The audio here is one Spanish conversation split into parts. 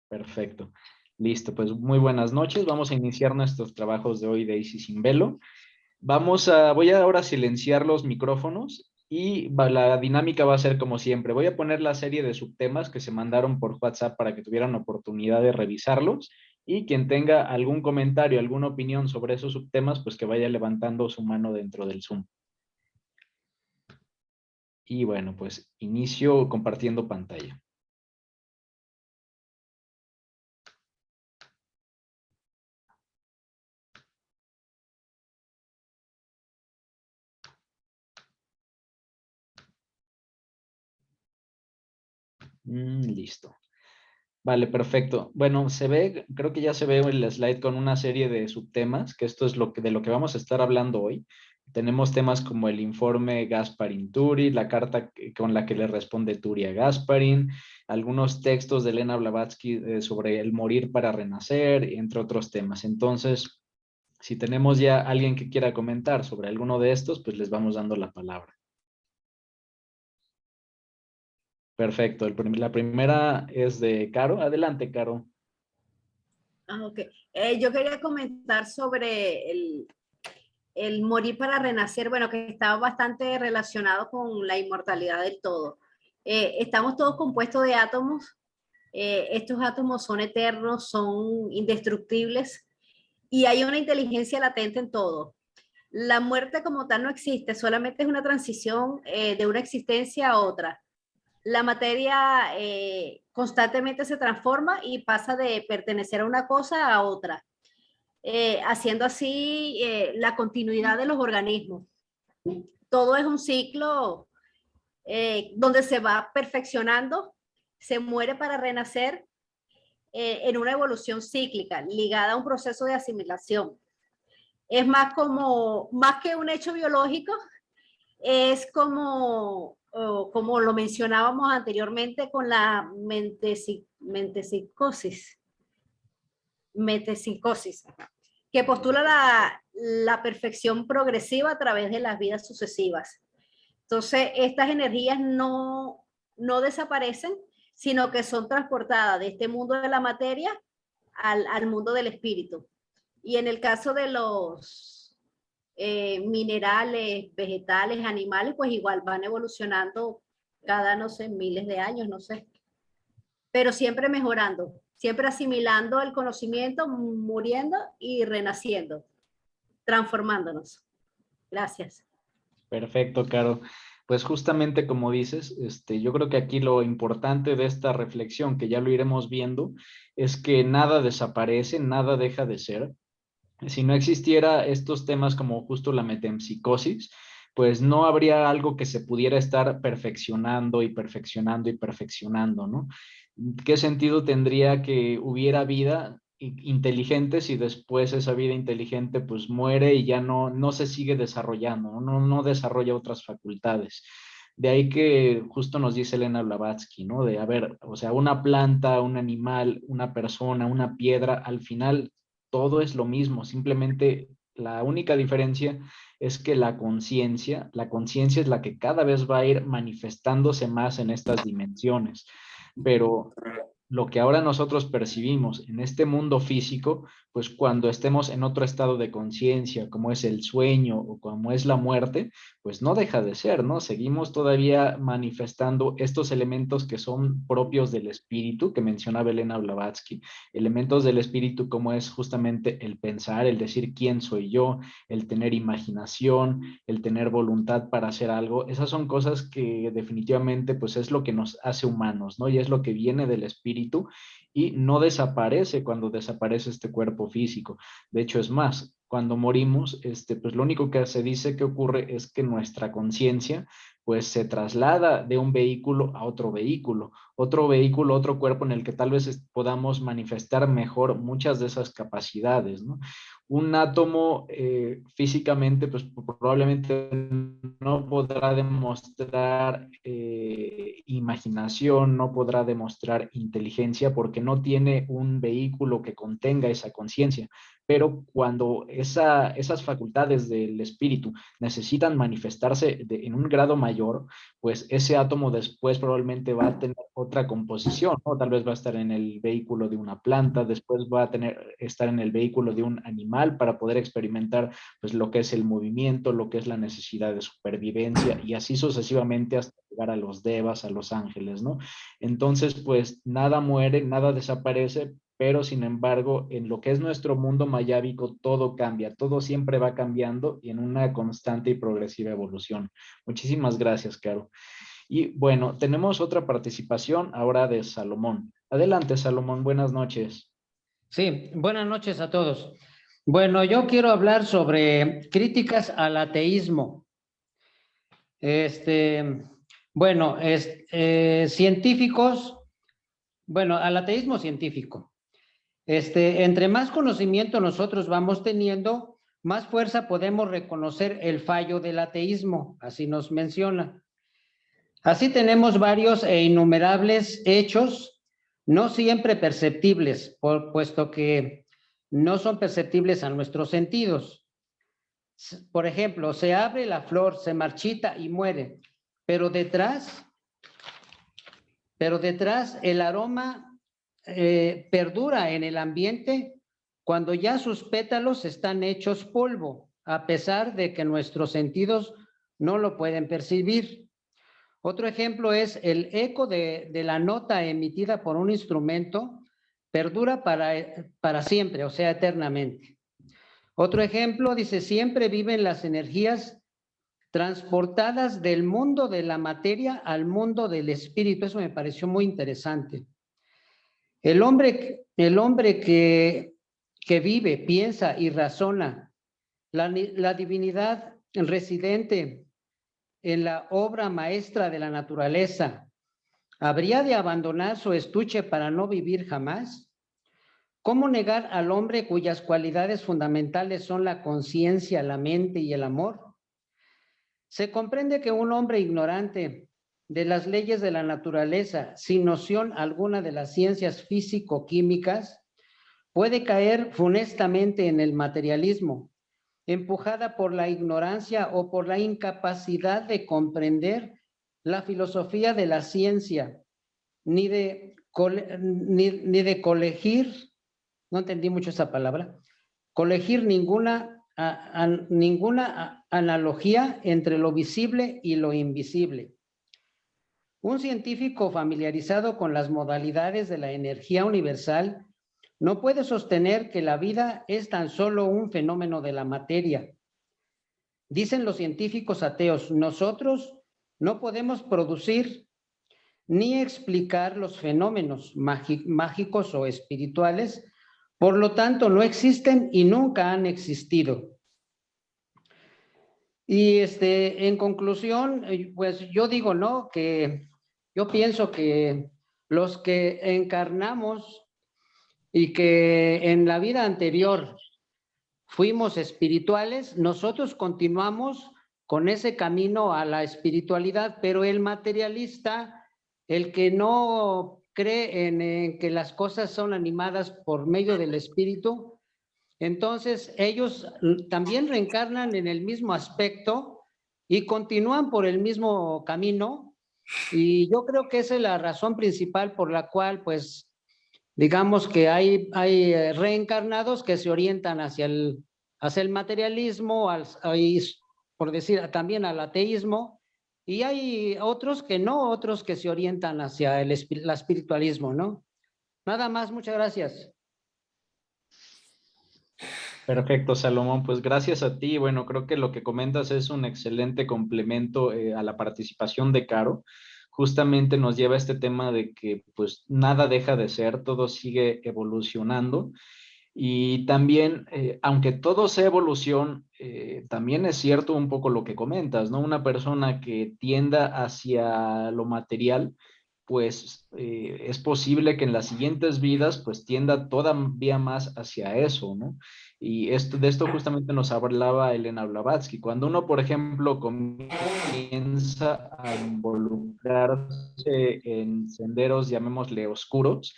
Perfecto. Listo, pues muy buenas noches. Vamos a iniciar nuestros trabajos de hoy de Isis sin velo. Voy a ahora silenciar los micrófonos y la dinámica va a ser como siempre. Voy a poner la serie de subtemas que se mandaron por WhatsApp para que tuvieran oportunidad de revisarlos y quien tenga algún comentario, alguna opinión sobre esos subtemas, pues que vaya levantando su mano dentro del Zoom. Y bueno, pues inicio compartiendo pantalla. Listo. Vale, perfecto. Bueno, creo que ya se ve el slide con una serie de subtemas, que esto es de lo que vamos a estar hablando hoy. Tenemos temas como el informe Gasparin-Turi, la carta con la que le responde Turi a Gasparin, algunos textos de Elena Blavatsky sobre el morir para renacer, entre otros temas. Entonces, si tenemos ya alguien que quiera comentar sobre alguno de estos, pues les vamos dando la palabra. Perfecto. La primera es de Caro. Adelante, Caro. Ok. Yo quería comentar sobre el morir para renacer, bueno, que está bastante relacionado con la inmortalidad del todo. Estamos todos compuestos de átomos. Estos átomos son eternos, son indestructibles y hay una inteligencia latente en todo. La muerte como tal no existe, solamente es una transición de una existencia a otra. La materia constantemente se transforma y pasa de pertenecer a una cosa a otra, haciendo así la continuidad de los organismos. Todo es un ciclo donde se va perfeccionando, se muere para renacer en una evolución cíclica ligada a un proceso de asimilación. Es más que un hecho biológico, es como lo mencionábamos anteriormente con la metempsicosis, que postula la perfección progresiva a través de las vidas sucesivas. Entonces, estas energías no desaparecen, sino que son transportadas de este mundo de la materia al mundo del espíritu. Y en el caso de los minerales, vegetales, animales, pues igual van evolucionando cada, no sé, miles de años, no sé. Pero siempre mejorando, siempre asimilando el conocimiento, muriendo y renaciendo, transformándonos. Gracias. Perfecto, Caro. Pues justamente como dices, yo creo que aquí lo importante de esta reflexión, que ya lo iremos viendo, es que nada desaparece, nada deja de ser. Si no existiera estos temas como justo la metempsicosis, pues no habría algo que se pudiera estar perfeccionando y perfeccionando y perfeccionando, ¿no? ¿Qué sentido tendría que hubiera vida inteligente si después esa vida inteligente pues muere y ya no se sigue desarrollando, no desarrolla otras facultades? De ahí que justo nos dice Elena Blavatsky, ¿no? De, a ver, o sea, una planta, un animal, una persona, una piedra, al final todo es lo mismo, simplemente la única diferencia es que la conciencia es la que cada vez va a ir manifestándose más en estas dimensiones, pero lo que ahora nosotros percibimos en este mundo físico, pues cuando estemos en otro estado de conciencia, como es el sueño o como es la muerte, pues no deja de ser, ¿no? Seguimos todavía manifestando estos elementos que son propios del espíritu, que mencionaba Elena Blavatsky, elementos del espíritu como es justamente el pensar, el decir quién soy yo, el tener imaginación, el tener voluntad para hacer algo. Esas son cosas que definitivamente pues es lo que nos hace humanos, ¿no? Y es lo que viene del espíritu y no desaparece cuando desaparece este cuerpo físico. De hecho, es más, cuando morimos, pues lo único que se dice que ocurre es que nuestra conciencia pues se traslada de un vehículo a otro vehículo, otro cuerpo en el que tal vez podamos manifestar mejor muchas de esas capacidades, ¿no? Un átomo físicamente, pues probablemente no podrá demostrar imaginación, no podrá demostrar inteligencia porque no tiene un vehículo que contenga esa conciencia. Pero cuando esas facultades del espíritu necesitan manifestarse en un grado mayor, mayor, pues ese átomo después probablemente va a tener otra composición, ¿no? Tal vez va a estar en el vehículo de una planta, después va a estar en el vehículo de un animal para poder experimentar pues lo que es el movimiento, lo que es la necesidad de supervivencia y así sucesivamente hasta llegar a los devas, a los ángeles, ¿no? Entonces, pues nada muere, nada desaparece, pero sin embargo, en lo que es nuestro mundo mayábico, todo cambia, todo siempre va cambiando y en una constante y progresiva evolución. Muchísimas gracias, Caro. Y bueno, tenemos otra participación ahora de Salomón. Adelante, Salomón, buenas noches. Sí, buenas noches a todos. Bueno, yo quiero hablar sobre críticas al ateísmo. Bueno, científicos, bueno, al ateísmo científico. Entre más conocimiento nosotros vamos teniendo, más fuerza podemos reconocer el fallo del ateísmo, así nos menciona. Así tenemos varios e innumerables hechos, no siempre perceptibles, puesto que no son perceptibles a nuestros sentidos. Por ejemplo, se abre la flor, se marchita y muere, pero detrás el aroma perdura en el ambiente cuando ya sus pétalos están hechos polvo, a pesar de que nuestros sentidos no lo pueden percibir. Otro ejemplo es el eco de la nota emitida por un instrumento perdura para siempre, o sea, eternamente. Otro ejemplo dice, siempre viven las energías transportadas del mundo de la materia al mundo del espíritu. Eso me pareció muy interesante. El hombre que vive, piensa y razona, la divinidad residente en la obra maestra de la naturaleza, ¿habría de abandonar su estuche para no vivir jamás? ¿Cómo negar al hombre cuyas cualidades fundamentales son la conciencia, la mente y el amor? Se comprende que un hombre ignorante de las leyes de la naturaleza, sin noción alguna de las ciencias físico-químicas, puede caer funestamente en el materialismo, empujada por la ignorancia o por la incapacidad de comprender la filosofía de la ciencia, ni de colegir, no entendí mucho esa palabra, colegir ninguna analogía entre lo visible y lo invisible. Un científico familiarizado con las modalidades de la energía universal no puede sostener que la vida es tan solo un fenómeno de la materia. Dicen los científicos ateos, nosotros no podemos producir ni explicar los fenómenos mágicos o espirituales, por lo tanto no existen y nunca han existido. Y en conclusión, pues yo digo, ¿no? Que yo pienso que los que encarnamos y que en la vida anterior fuimos espirituales, nosotros continuamos con ese camino a la espiritualidad, pero el materialista, el que no cree en que las cosas son animadas por medio del espíritu, entonces ellos también reencarnan en el mismo aspecto y continúan por el mismo camino, y yo creo que esa es la razón principal por la cual, pues, digamos que hay reencarnados que se orientan hacia el materialismo, por decir, también al ateísmo, y hay otros que no, otros que se orientan hacia el espiritualismo, ¿no? Nada más, muchas gracias. Perfecto, Salomón. Pues gracias a ti. Bueno, creo que lo que comentas es un excelente complemento a la participación de Caro. Justamente nos lleva a este tema de que pues nada deja de ser, todo sigue evolucionando. Y también, aunque todo sea evolución, también es cierto un poco lo que comentas, ¿no? Una persona que tienda hacia lo material, pues es posible que en las siguientes vidas pues tienda todavía más hacia eso, ¿no? Y de esto justamente nos hablaba Elena Blavatsky. Cuando uno, por ejemplo, comienza a involucrarse en senderos, llamémosle oscuros,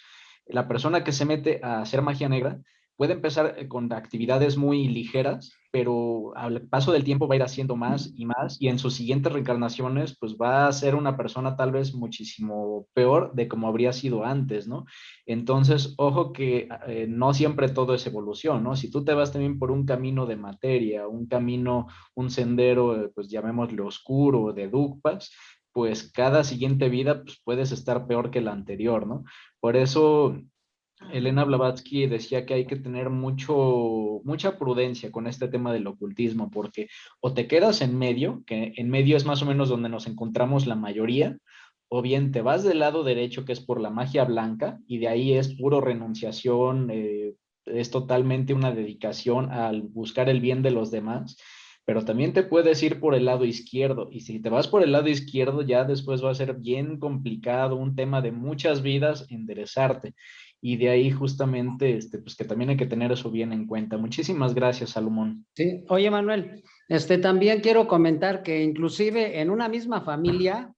la persona que se mete a hacer magia negra, puede empezar con actividades muy ligeras, pero al paso del tiempo va a ir haciendo más y en sus siguientes reencarnaciones, pues va a ser una persona tal vez muchísimo peor de como habría sido antes, ¿no? Entonces, ojo que no siempre todo es evolución, ¿no? Si tú te vas también por un camino de materia, un camino, un sendero, pues llamémosle oscuro, de dugpas, pues cada siguiente vida pues, puedes estar peor que la anterior, ¿no? Por eso Elena Blavatsky decía que hay que tener mucha prudencia con este tema del ocultismo, porque o te quedas en medio, que en medio es más o menos donde nos encontramos la mayoría, o bien te vas del lado derecho, que es por la magia blanca, y de ahí es puro renunciación, es totalmente una dedicación al buscar el bien de los demás, pero también te puedes ir por el lado izquierdo, y si te vas por el lado izquierdo, ya después va a ser bien complicado, un tema de muchas vidas, enderezarte. Y de ahí justamente, pues que también hay que tener eso bien en cuenta. Muchísimas gracias, Salomón. Sí. Oye, Manuel, también quiero comentar que inclusive en una misma familia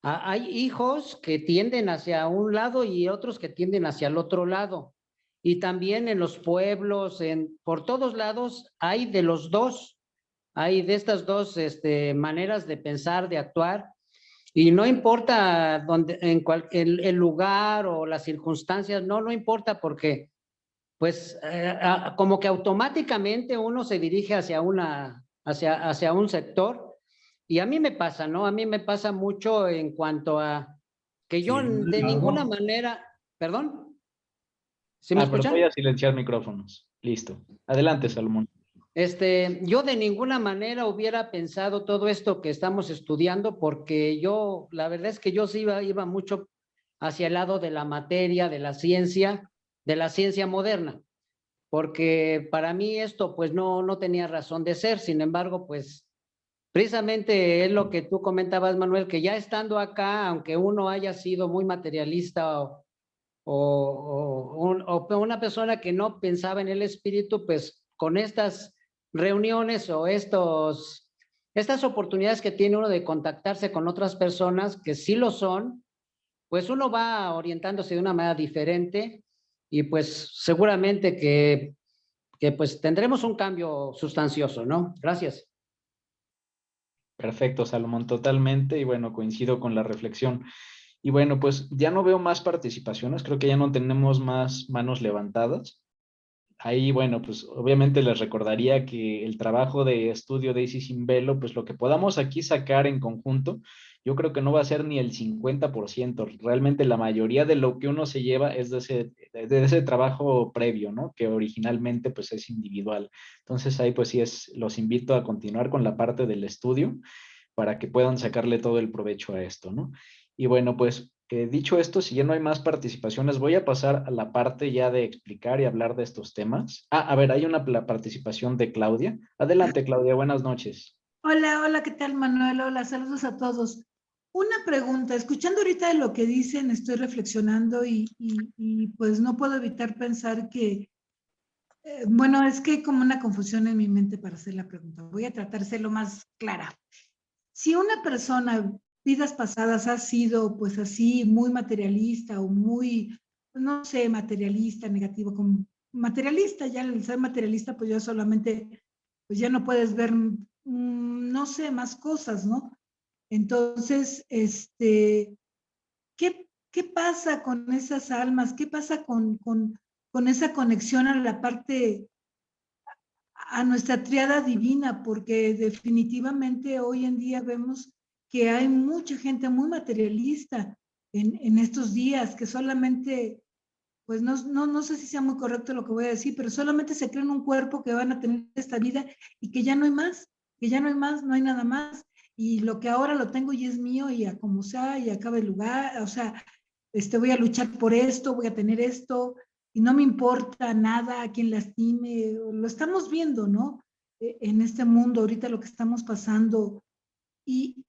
hay hijos que tienden hacia un lado y otros que tienden hacia el otro lado. Y también en los pueblos, por todos lados, hay de los dos, hay de estas dos maneras de pensar, de actuar. Y no importa dónde, el lugar o las circunstancias, no importa porque pues como que automáticamente uno se dirige hacia un sector. Y a mí me pasa, ¿no? A mí me pasa mucho en cuanto a que yo de ninguna manera, perdón, ¿sí me Pero voy escuchan? a silenciar micrófonos. Listo. Adelante, Salomón. Yo de ninguna manera hubiera pensado todo esto que estamos estudiando, porque la verdad es que yo sí iba mucho hacia el lado de la materia, de la ciencia moderna, porque para mí esto pues no tenía razón de ser. Sin embargo, pues precisamente es lo que tú comentabas, Manuel, que ya estando acá, aunque uno haya sido muy materialista o una persona que no pensaba en el espíritu, pues con estas reuniones o estas oportunidades que tiene uno de contactarse con otras personas que sí lo son, pues uno va orientándose de una manera diferente y pues seguramente que pues tendremos un cambio sustancioso, ¿no? Gracias. Perfecto, Salomón, totalmente. Y bueno, coincido con la reflexión. Y bueno, pues ya no veo más participaciones. Creo que ya no tenemos más manos levantadas. Ahí, bueno, pues obviamente les recordaría que el trabajo de estudio de Isis Simbelo, pues lo que podamos aquí sacar en conjunto, yo creo que no va a ser ni el 50%. Realmente la mayoría de lo que uno se lleva es de ese trabajo previo, ¿no? Que originalmente pues es individual. Entonces ahí pues sí los invito a continuar con la parte del estudio para que puedan sacarle todo el provecho a esto, ¿no? Y bueno, pues dicho esto, si ya no hay más participaciones, voy a pasar a la parte ya de explicar y hablar de estos temas. A ver, hay una participación de Claudia. Adelante, Claudia, buenas noches. Hola, hola, ¿qué tal, Manuel? Hola, saludos a todos. Una pregunta, escuchando ahorita lo que dicen, estoy reflexionando y pues no puedo evitar pensar que, bueno, es que hay como una confusión en mi mente para hacer la pregunta. Voy a tratar de ser lo más clara. Si una persona, vidas pasadas, ha sido pues así, muy materialista o muy, no sé, materialista, negativo, como materialista, ya al ser materialista, pues ya solamente, pues ya no puedes ver, no sé, más cosas, ¿no? Entonces, ¿qué pasa con esas almas? ¿Qué pasa con esa conexión a la parte, a nuestra triada divina? Porque definitivamente hoy en día vemos que hay mucha gente muy materialista en estos días, que solamente, pues no sé si sea muy correcto lo que voy a decir, pero solamente se creen un cuerpo que van a tener esta vida y que ya no hay más, que ya no hay más, no hay nada más. Y lo que ahora lo tengo y es mío y a como sea y acaba el lugar, o sea, voy a luchar por esto, voy a tener esto y no me importa nada a quien lastime. Lo estamos viendo, ¿no? En este mundo, ahorita lo que estamos pasando. Y,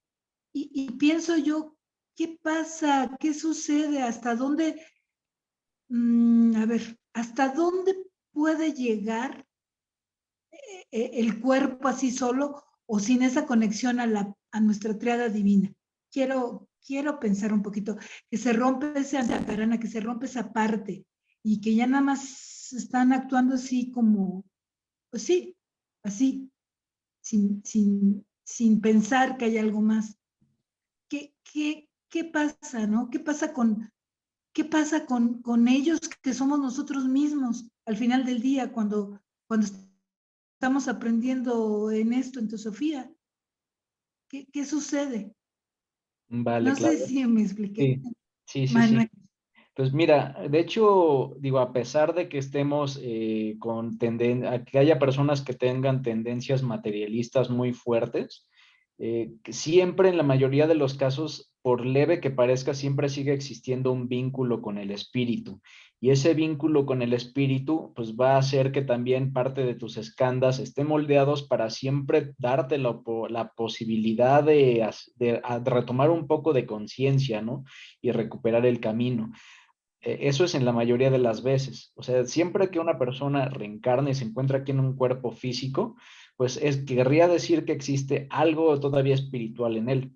y pienso yo, ¿qué pasa? ¿Qué sucede? ¿Hasta dónde? A ver, ¿hasta dónde puede llegar el cuerpo así solo o sin esa conexión a nuestra triada divina? Quiero pensar un poquito, que se rompe esa antacarana, que se rompe esa parte y que ya nada más están actuando así como, pues sí, así, sin pensar que hay algo más. ¿Qué pasa, no? ¿Qué pasa con ellos que somos nosotros mismos al final del día cuando estamos aprendiendo en esto, en Teosofía? ¿Qué sucede? Vale, No sé Claudia. si me expliqué, Sí, sí, sí, Manuel. sí. Pues mira, de hecho, digo, a pesar de que estemos con tendencia, que haya personas que tengan tendencias materialistas muy fuertes, que siempre en la mayoría de los casos, por leve que parezca, siempre sigue existiendo un vínculo con el espíritu. Y ese vínculo con el espíritu, pues va a hacer que también parte de tus escandas estén moldeados para siempre darte la posibilidad de retomar un poco de conciencia, ¿no? Y recuperar el camino. Eso es en la mayoría de las veces. O sea, siempre que una persona reencarna y se encuentra aquí en un cuerpo físico, pues querría decir que existe algo todavía espiritual en él.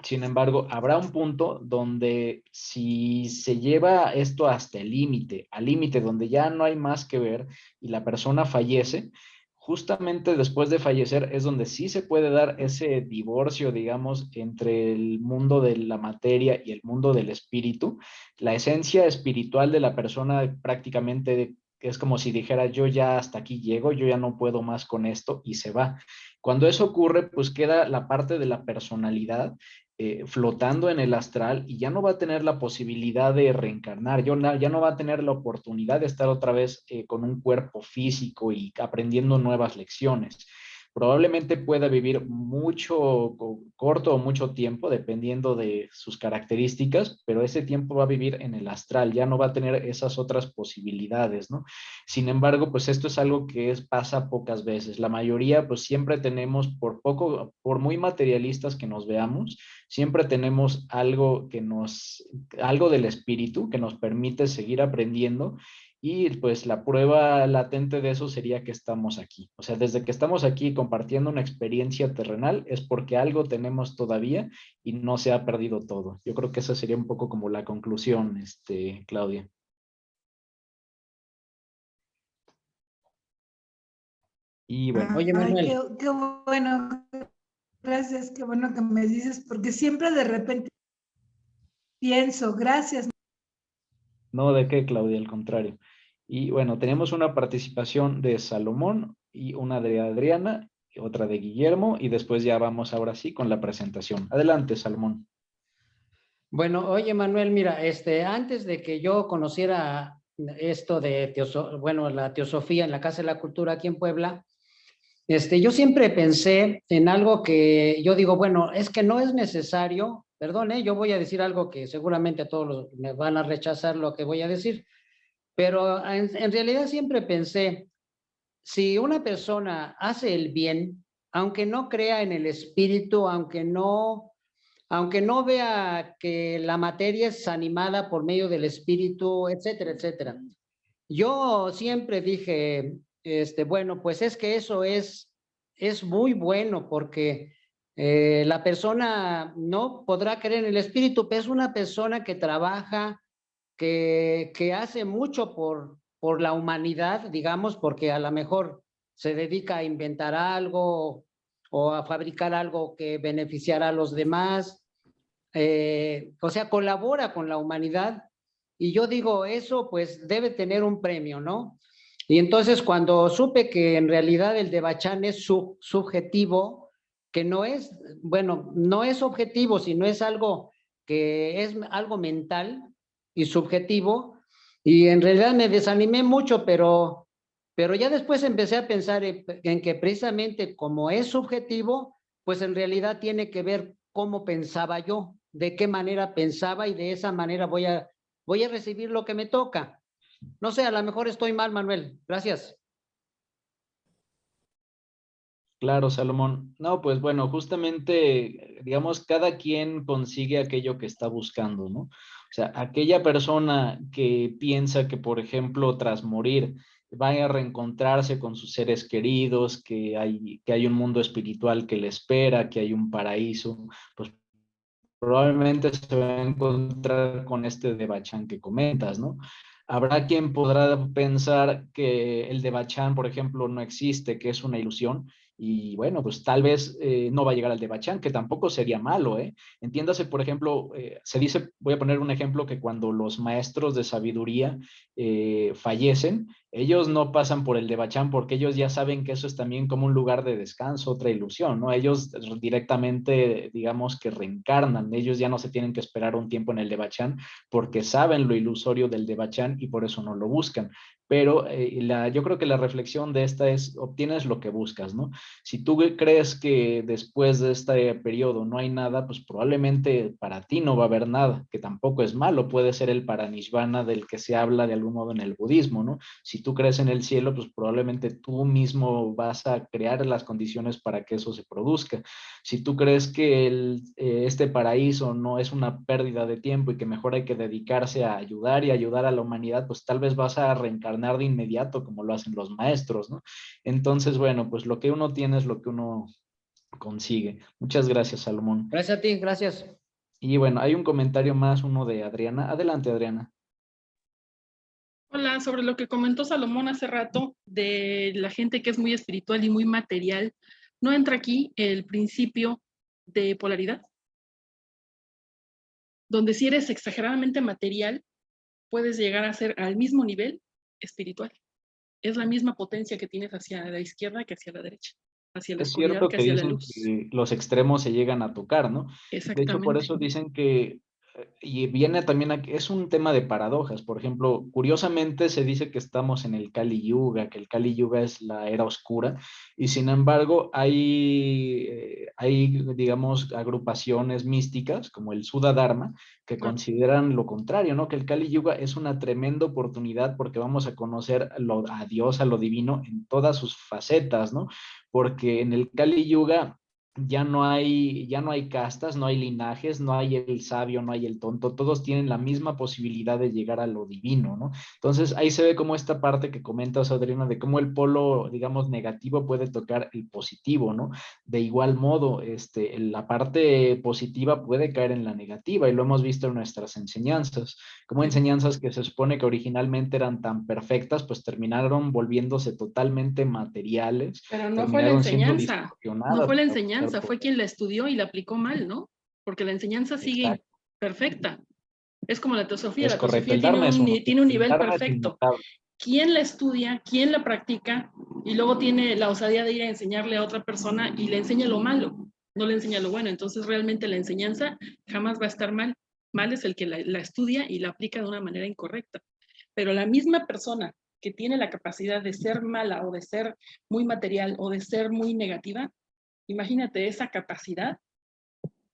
Sin embargo, habrá un punto donde si se lleva esto hasta el límite, al límite donde ya no hay más que ver y la persona fallece, justamente después de fallecer es donde sí se puede dar ese divorcio, digamos, entre el mundo de la materia y el mundo del espíritu. La esencia espiritual de la persona prácticamente es como si dijera, yo ya hasta aquí llego, yo ya no puedo más con esto y se va. Cuando eso ocurre, pues queda la parte de la personalidad flotando en el astral y ya no va a tener la posibilidad de reencarnar, ya no va a tener la oportunidad de estar otra vez con un cuerpo físico y aprendiendo nuevas lecciones. Probablemente pueda vivir mucho, corto o mucho tiempo, dependiendo de sus características, pero ese tiempo va a vivir en el astral, ya no va a tener esas otras posibilidades, ¿no? Sin embargo, pues esto es algo que pasa pocas veces. La mayoría, pues siempre tenemos, por poco, por muy materialistas que nos veamos, siempre tenemos algo del espíritu que nos permite seguir aprendiendo y pues la prueba latente de eso sería que estamos aquí. O sea, desde que estamos aquí compartiendo una experiencia terrenal es porque algo tenemos todavía y no se ha perdido todo. Yo creo que esa sería un poco como la conclusión, Claudia. Y bueno, Oye, Ay, Manuel. qué bueno. Gracias, qué bueno que me dices, porque siempre de repente pienso, gracias. no de qué, Claudia, al contrario. Y bueno, tenemos una participación de Salomón y una de Adriana, y otra de Guillermo, y después ya vamos ahora sí con la presentación. Adelante, Salomón. Bueno, oye, Manuel, mira, antes de que yo conociera esto de bueno, la teosofía en la Casa de la Cultura aquí en Puebla, yo siempre pensé en algo que yo digo, bueno, es que no es necesario, perdón, yo voy a decir algo que seguramente a todos me van a rechazar lo que voy a decir, pero en realidad siempre pensé, si una persona hace el bien, aunque no crea en el espíritu, aunque no vea que la materia es animada por medio del espíritu, etcétera, etcétera. Yo siempre dije, bueno, pues es que eso es muy bueno porque la persona no podrá creer en el espíritu, pero es una persona que trabaja, que hace mucho por la humanidad, digamos, porque a lo mejor se dedica a inventar algo o a fabricar algo que beneficiará a los demás, o sea, colabora con la humanidad. Y yo digo, eso pues debe tener un premio, ¿no? Y entonces cuando supe que en realidad el Devachan es subjetivo, que no es, bueno, no es objetivo, sino es algo que es algo mental y subjetivo, y en realidad me desanimé mucho, pero ya después empecé a pensar en que precisamente como es subjetivo, pues en realidad tiene que ver cómo pensaba yo, de qué manera pensaba y de esa manera voy a recibir lo que me toca. No sé, a lo mejor estoy mal, Manuel. Gracias. Claro, Salomón. No, pues bueno, justamente, digamos, cada quien consigue aquello que está buscando, ¿no? O sea, aquella persona que piensa que, por ejemplo, tras morir, va a reencontrarse con sus seres queridos, que hay un mundo espiritual que le espera, que hay un paraíso, pues probablemente se va a encontrar con este Devachan que comentas, ¿no? Habrá quien podrá pensar que el Devachan, por ejemplo, no existe, que es una ilusión, y bueno, pues tal vez no va a llegar al Devachan, que tampoco sería malo, ¿eh? Entiéndase, por ejemplo, se dice, voy a poner un ejemplo, que cuando los maestros de sabiduría fallecen, ellos no pasan por el Devachan porque ellos ya saben que eso es también como un lugar de descanso, otra ilusión, ¿no? Ellos directamente, digamos que reencarnan, ellos ya no se tienen que esperar un tiempo en el Devachan porque saben lo ilusorio del Devachan y por eso no lo buscan. Pero yo creo que la reflexión de esta es, obtienes lo que buscas, ¿no? Si tú crees que después de este periodo no hay nada, pues probablemente para ti no va a haber nada, que tampoco es malo, puede ser el paranishvana del que se habla de algún modo en el budismo, ¿no? Si tú crees en el cielo, pues probablemente tú mismo vas a crear las condiciones para que eso se produzca. Si tú crees que este paraíso no es una pérdida de tiempo y que mejor hay que dedicarse a ayudar y ayudar a la humanidad, pues tal vez vas a reencarnar de inmediato como lo hacen los maestros, ¿no? Entonces, bueno, pues lo que uno tiene es lo que uno consigue. Muchas gracias, Salomón. Gracias a ti, gracias. Y bueno, hay un comentario más, uno de Adriana. Adelante, Adriana. Hola, sobre lo que comentó Salomón hace rato de la gente que es muy espiritual y muy material, ¿no entra aquí el principio de polaridad? Donde si eres exageradamente material, puedes llegar a ser al mismo nivel espiritual. Es la misma potencia que tienes hacia la izquierda que hacia la derecha, hacia la Es oscuridad cierto que que hacia la dicen luz. que los extremos se llegan a tocar, ¿no? De hecho, por Exactamente. eso dicen que, y viene también aquí, es un tema de paradojas. Por ejemplo, curiosamente se dice que estamos en el Kali Yuga, que el Kali Yuga es la era oscura, y sin embargo hay, digamos, agrupaciones místicas como el Sudha Dharma que consideran lo contrario, ¿no? Que el Kali Yuga es una tremenda oportunidad porque vamos a conocer a Dios, a lo divino en todas sus facetas, ¿no? Porque en el Kali Yuga ya no hay castas, no hay linajes, no hay el sabio, no hay el tonto, todos tienen la misma posibilidad de llegar a lo divino, ¿no? Entonces ahí se ve como esta parte que comentas, Adriana, de cómo el polo, digamos, negativo puede tocar el positivo, ¿no? De igual modo, la parte positiva puede caer en la negativa y lo hemos visto en nuestras enseñanzas, como enseñanzas que se supone que originalmente eran tan perfectas, pues terminaron volviéndose totalmente materiales. Pero no fue la Terminaron siendo enseñanza, no distorsionadas fue la para buscar enseñanza, fue poder. quien la estudió y la aplicó mal, ¿no? Porque la enseñanza sigue Exacto, perfecta. Es como es la correcto. teosofía El Dharma es uno, tiene un el nivel Dharma es perfecto. inmutable. ¿Quién la estudia? ¿Quién la practica? Y luego tiene la osadía de ir a enseñarle a otra persona y le enseña lo malo, no le enseña lo bueno. Entonces realmente la enseñanza jamás va a estar mal. Mal es el que la estudia y la aplica de una manera incorrecta. Pero la misma persona que tiene la capacidad de ser mala o de ser muy material o de ser muy negativa, imagínate esa capacidad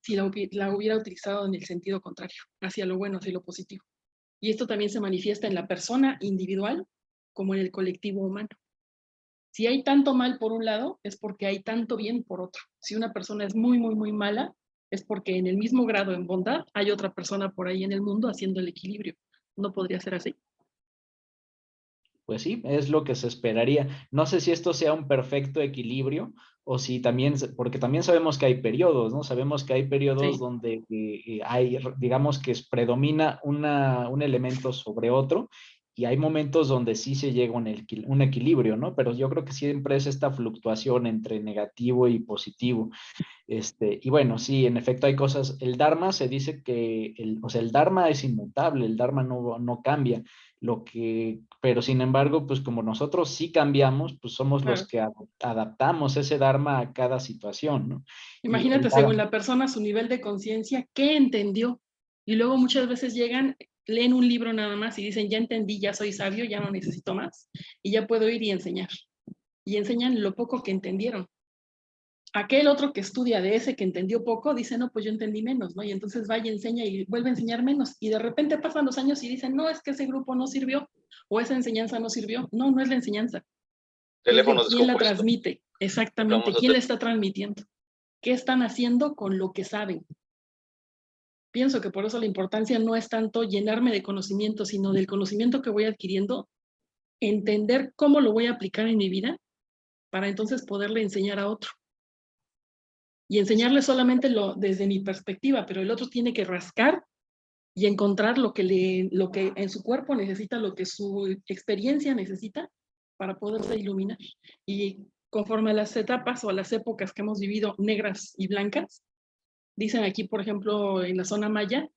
si la hubiera utilizado en el sentido contrario, hacia lo bueno, hacia lo positivo. Y esto también se manifiesta en la persona individual como en el colectivo humano. Si hay tanto mal por un lado, es porque hay tanto bien por otro. Si una persona es muy, muy, muy mala, es porque en el mismo grado en bondad hay otra persona por ahí en el mundo haciendo el equilibrio. ¿No podría ser así? Pues sí, es lo que se esperaría. No sé si esto sea un perfecto equilibrio o si también, porque también sabemos que hay periodos, ¿no? Sabemos que hay periodos Sí. donde hay, digamos que predomina un elemento sobre otro y hay momentos donde sí se llega a un equilibrio, ¿no? Pero yo creo que siempre es esta fluctuación entre negativo y positivo. Y bueno, sí, en efecto hay cosas, el Dharma se dice que, o sea, el Dharma es inmutable, el Dharma no cambia, pero sin embargo, pues como nosotros sí cambiamos, pues somos los Claro. que adaptamos ese Dharma a cada situación, ¿no? Y el Imagínate, según Dharma, la persona, su nivel de conciencia, ¿qué entendió? Y luego muchas veces llegan, leen un libro nada más y dicen, ya entendí, ya soy sabio, ya no necesito más, y ya puedo ir y enseñar. Y enseñan lo poco que entendieron. Aquel otro que estudia de ese que entendió poco, dice, no, pues yo entendí menos, ¿no? Y entonces va y enseña y vuelve a enseñar menos. Y de repente pasan los años y dicen, no, es que ese grupo no sirvió, o esa enseñanza no sirvió. No, no es la enseñanza. Es de quién la transmite. Exactamente, quién la está transmitiendo. ¿Qué están haciendo con lo que saben? Pienso que por eso la importancia no es tanto llenarme de conocimiento, sino del conocimiento que voy adquiriendo, entender cómo lo voy a aplicar en mi vida para entonces poderle enseñar a otro. y enseñarle solamente desde mi perspectiva, pero el otro tiene que rascar y encontrar lo que en su cuerpo necesita, lo que su experiencia necesita para poderse iluminar. Y conforme a las etapas o a las épocas que hemos vivido, negras y blancas, dicen aquí, por ejemplo, en la zona maya,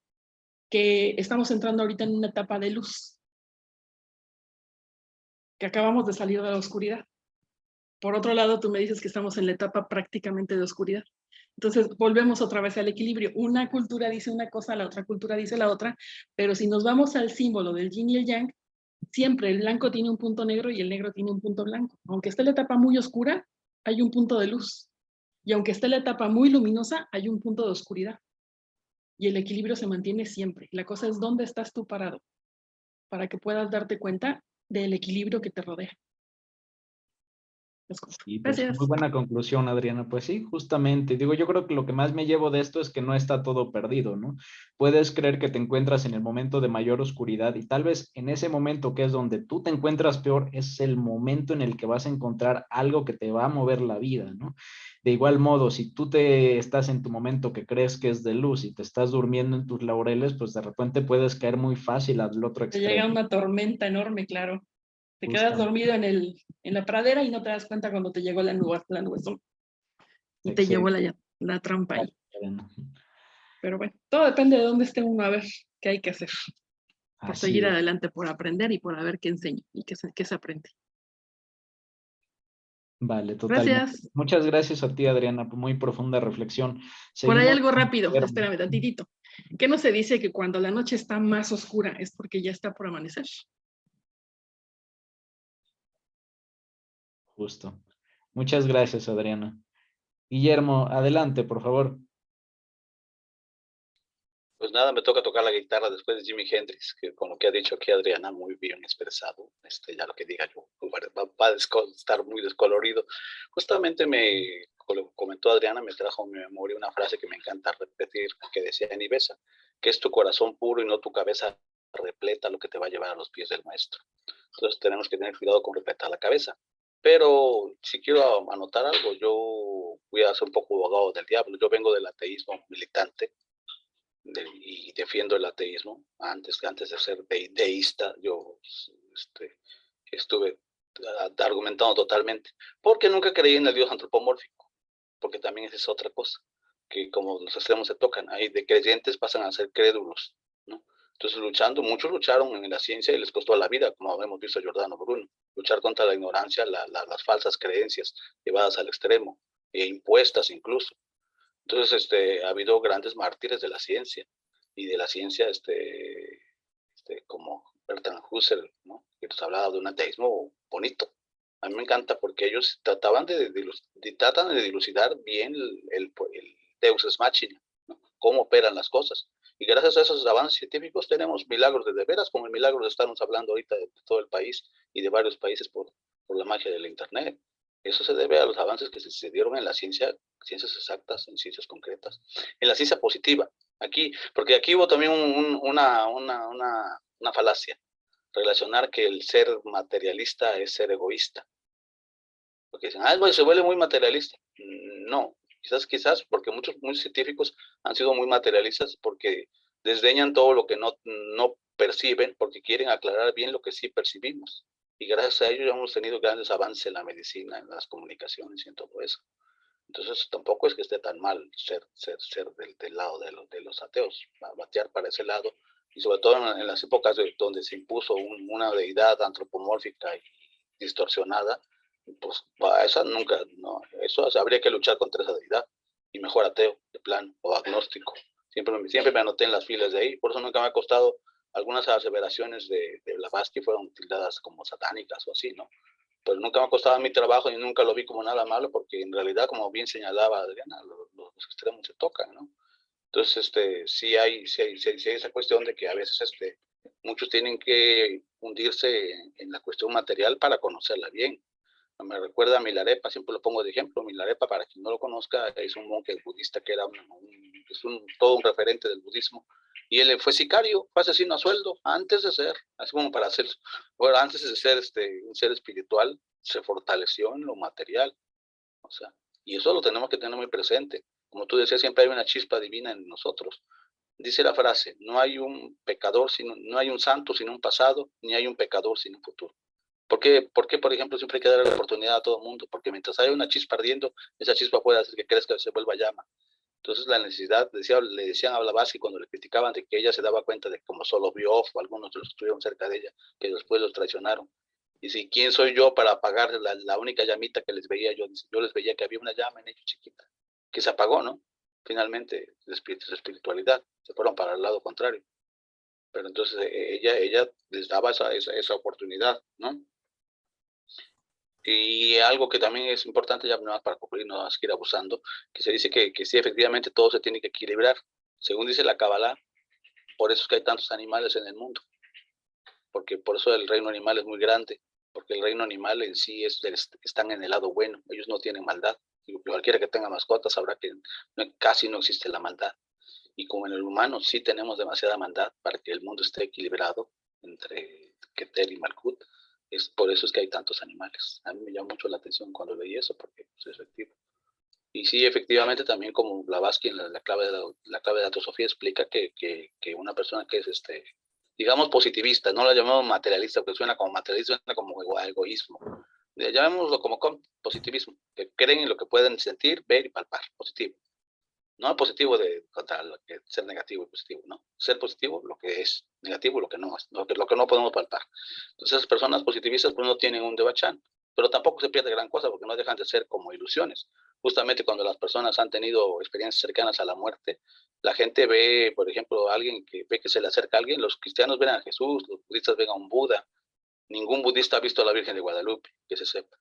que estamos entrando ahorita en una etapa de luz, que acabamos de salir de la oscuridad. Por otro lado, tú me dices que estamos en la etapa prácticamente de oscuridad. Entonces, volvemos otra vez al equilibrio. Una cultura dice una cosa, la otra cultura dice la otra, pero si nos vamos al símbolo del yin y el yang, siempre el blanco tiene un punto negro y el negro tiene un punto blanco. Aunque esté la etapa muy oscura, hay un punto de luz. Y aunque esté la etapa muy luminosa, hay un punto de oscuridad. Y el equilibrio se mantiene siempre. La cosa es dónde estás tú parado, para que puedas darte cuenta del equilibrio que te rodea. Y pues Gracias. muy buena conclusión, Adriana. Pues sí, justamente. Digo, yo creo que lo que más me llevo de esto es que no está todo perdido, ¿no? Puedes creer que te encuentras en el momento de mayor oscuridad y tal vez en ese momento que es donde tú te encuentras peor, es el momento en el que vas a encontrar algo que te va a mover la vida, ¿no? De igual modo, si tú te estás en tu momento que crees que es de luz y te estás durmiendo en tus laureles, pues de repente puedes caer muy fácil al otro Te llega extremo. una tormenta enorme, claro. Te quedas Justamente. dormido en la pradera y no te das cuenta cuando te llegó la nubezón y te llevó Excelente, la trampa ahí. Adriana. Pero bueno, todo depende de dónde esté uno, a ver qué hay que hacer por Así seguir es. adelante, por aprender y por a ver qué enseño y qué se aprende. Vale, totalmente. Gracias. Muchas gracias a ti, Adriana, muy profunda reflexión. Por ahí Seguimos. algo rápido, Guillermo. espérame tantitito. ¿Qué no se dice que cuando la noche está más oscura es porque ya está por amanecer? Justo. Muchas gracias, Adriana. Guillermo, adelante, por favor. Pues nada, me toca tocar la guitarra después de Jimi Hendrix, que con lo que ha dicho aquí Adriana, muy bien expresado, ya lo que diga yo, va a estar muy descolorido. Justamente comentó Adriana, me trajo a mi memoria una frase que me encanta repetir, que decía en Ibesa, que es tu corazón puro y no tu cabeza repleta lo que te va a llevar a los pies del maestro. Entonces tenemos que tener cuidado con repletar la cabeza. Pero si quiero anotar algo, yo voy a ser un poco abogado del diablo. Yo vengo del ateísmo militante y defiendo el ateísmo. Antes de ser deísta, yo estuve argumentando totalmente, porque nunca creí en el Dios antropomórfico, porque también esa es otra cosa, que como los extremos se tocan, ahí de creyentes pasan a ser crédulos, ¿no? Entonces muchos lucharon en la ciencia y les costó la vida, como hemos visto a Giordano Bruno, luchar contra la ignorancia, las falsas creencias llevadas al extremo, e impuestas incluso. Entonces, ha habido grandes mártires de la ciencia, y de la ciencia, como Bertrand Husserl, ¿no? Que nos hablaba de un ateísmo bonito. A mí me encanta porque ellos tratan de dilucidar bien el Deus ex machina, ¿no? Cómo operan las cosas. Y gracias a esos avances científicos tenemos milagros de veras, como el milagro de estarnos hablando ahorita de todo el país y de varios países por la magia del Internet. Eso se debe a los avances que se dieron en la ciencias exactas, en ciencias concretas, en la ciencia positiva. Aquí, porque aquí hubo también una falacia, relacionar que el ser materialista es ser egoísta. Porque dicen, bueno, se vuelve muy materialista. No, quizás porque muchos científicos han sido muy materialistas porque desdeñan todo lo que no perciben, porque quieren aclarar bien lo que sí percibimos. Y gracias a ello ya hemos tenido grandes avances en la medicina, en las comunicaciones y en todo eso. Entonces tampoco es que esté tan mal ser del lado de los ateos, batear para ese lado, y sobre todo en las épocas donde se impuso una deidad antropomórfica y distorsionada, pues esa nunca, no, eso habría que luchar contra esa deidad, y mejor ateo, de plano, o agnóstico. Siempre me anoté en las filas de ahí, por eso nunca me ha costado. Algunas aseveraciones de Blavatsky fueron tildadas como satánicas o así, ¿no? Pues nunca me ha costado mi trabajo y nunca lo vi como nada malo, porque en realidad, como bien señalaba Adriana, los extremos se tocan, ¿no? Entonces, sí hay esa cuestión de que a veces muchos tienen que hundirse en la cuestión material para conocerla bien. Me recuerda a Milarepa, siempre lo pongo de ejemplo. Milarepa, para quien no lo conozca, es un monje budista que era todo un referente del budismo. Y él fue sicario, fue asesino a sueldo, antes de ser, así como para ser, bueno, antes de ser un ser espiritual, se fortaleció en lo material. O sea, y eso lo tenemos que tener muy presente. Como tú decías, siempre hay una chispa divina en nosotros. Dice la frase, no hay un pecador, no hay un santo sin un pasado, ni hay un pecador sin un futuro. ¿Por qué, por ejemplo, siempre hay que darle la oportunidad a todo el mundo? Porque mientras haya una chispa ardiendo, esa chispa puede hacer que crezca y se vuelva llama. Entonces la necesidad, le decían a Blavatsky cuando le criticaban de que ella se daba cuenta de que como Solovyov o algunos de los que estuvieron cerca de ella, que después los traicionaron. Y si, ¿quién soy yo para apagar la única llamita que les veía? Yo les veía que había una llama en ellos chiquita, que se apagó, ¿no? Finalmente, la espiritualidad, se fueron para el lado contrario. Pero entonces ella les daba esa oportunidad, ¿no? Y algo que también es importante, ya no para concluir, no vamos a ir abusando, que se dice que sí, efectivamente, todo se tiene que equilibrar. Según dice la Kabbalah, por eso es que hay tantos animales en el mundo. Porque por eso el reino animal es muy grande, porque el reino animal en sí están en el lado bueno, ellos no tienen maldad. Y cualquiera que tenga mascotas sabrá que casi no existe la maldad. Y como en el humano sí tenemos demasiada maldad para que el mundo esté equilibrado entre Keter y Malkut, es por eso es que hay tantos animales. A mí me llama mucho la atención cuando leí eso, porque es efectivo. Y sí, efectivamente, también como Blavatsky en la clave de la teosofía explica que una persona que es, digamos, positivista, no la llamamos materialista, porque suena como materialista, suena como egoísmo. Llamémoslo como positivismo, que creen en lo que pueden sentir, ver y palpar, positivo. No el positivo contra lo que ser negativo y positivo, no. Ser positivo, lo que es negativo, lo que no es, lo que no podemos palpar. Entonces, las personas positivistas pues no tienen un devachán, pero tampoco se pierde gran cosa porque no dejan de ser como ilusiones. Justamente cuando las personas han tenido experiencias cercanas a la muerte, la gente ve, por ejemplo, a alguien que ve que se le acerca a alguien, los cristianos ven a Jesús, los budistas ven a un Buda, ningún budista ha visto a la Virgen de Guadalupe, que se sepa.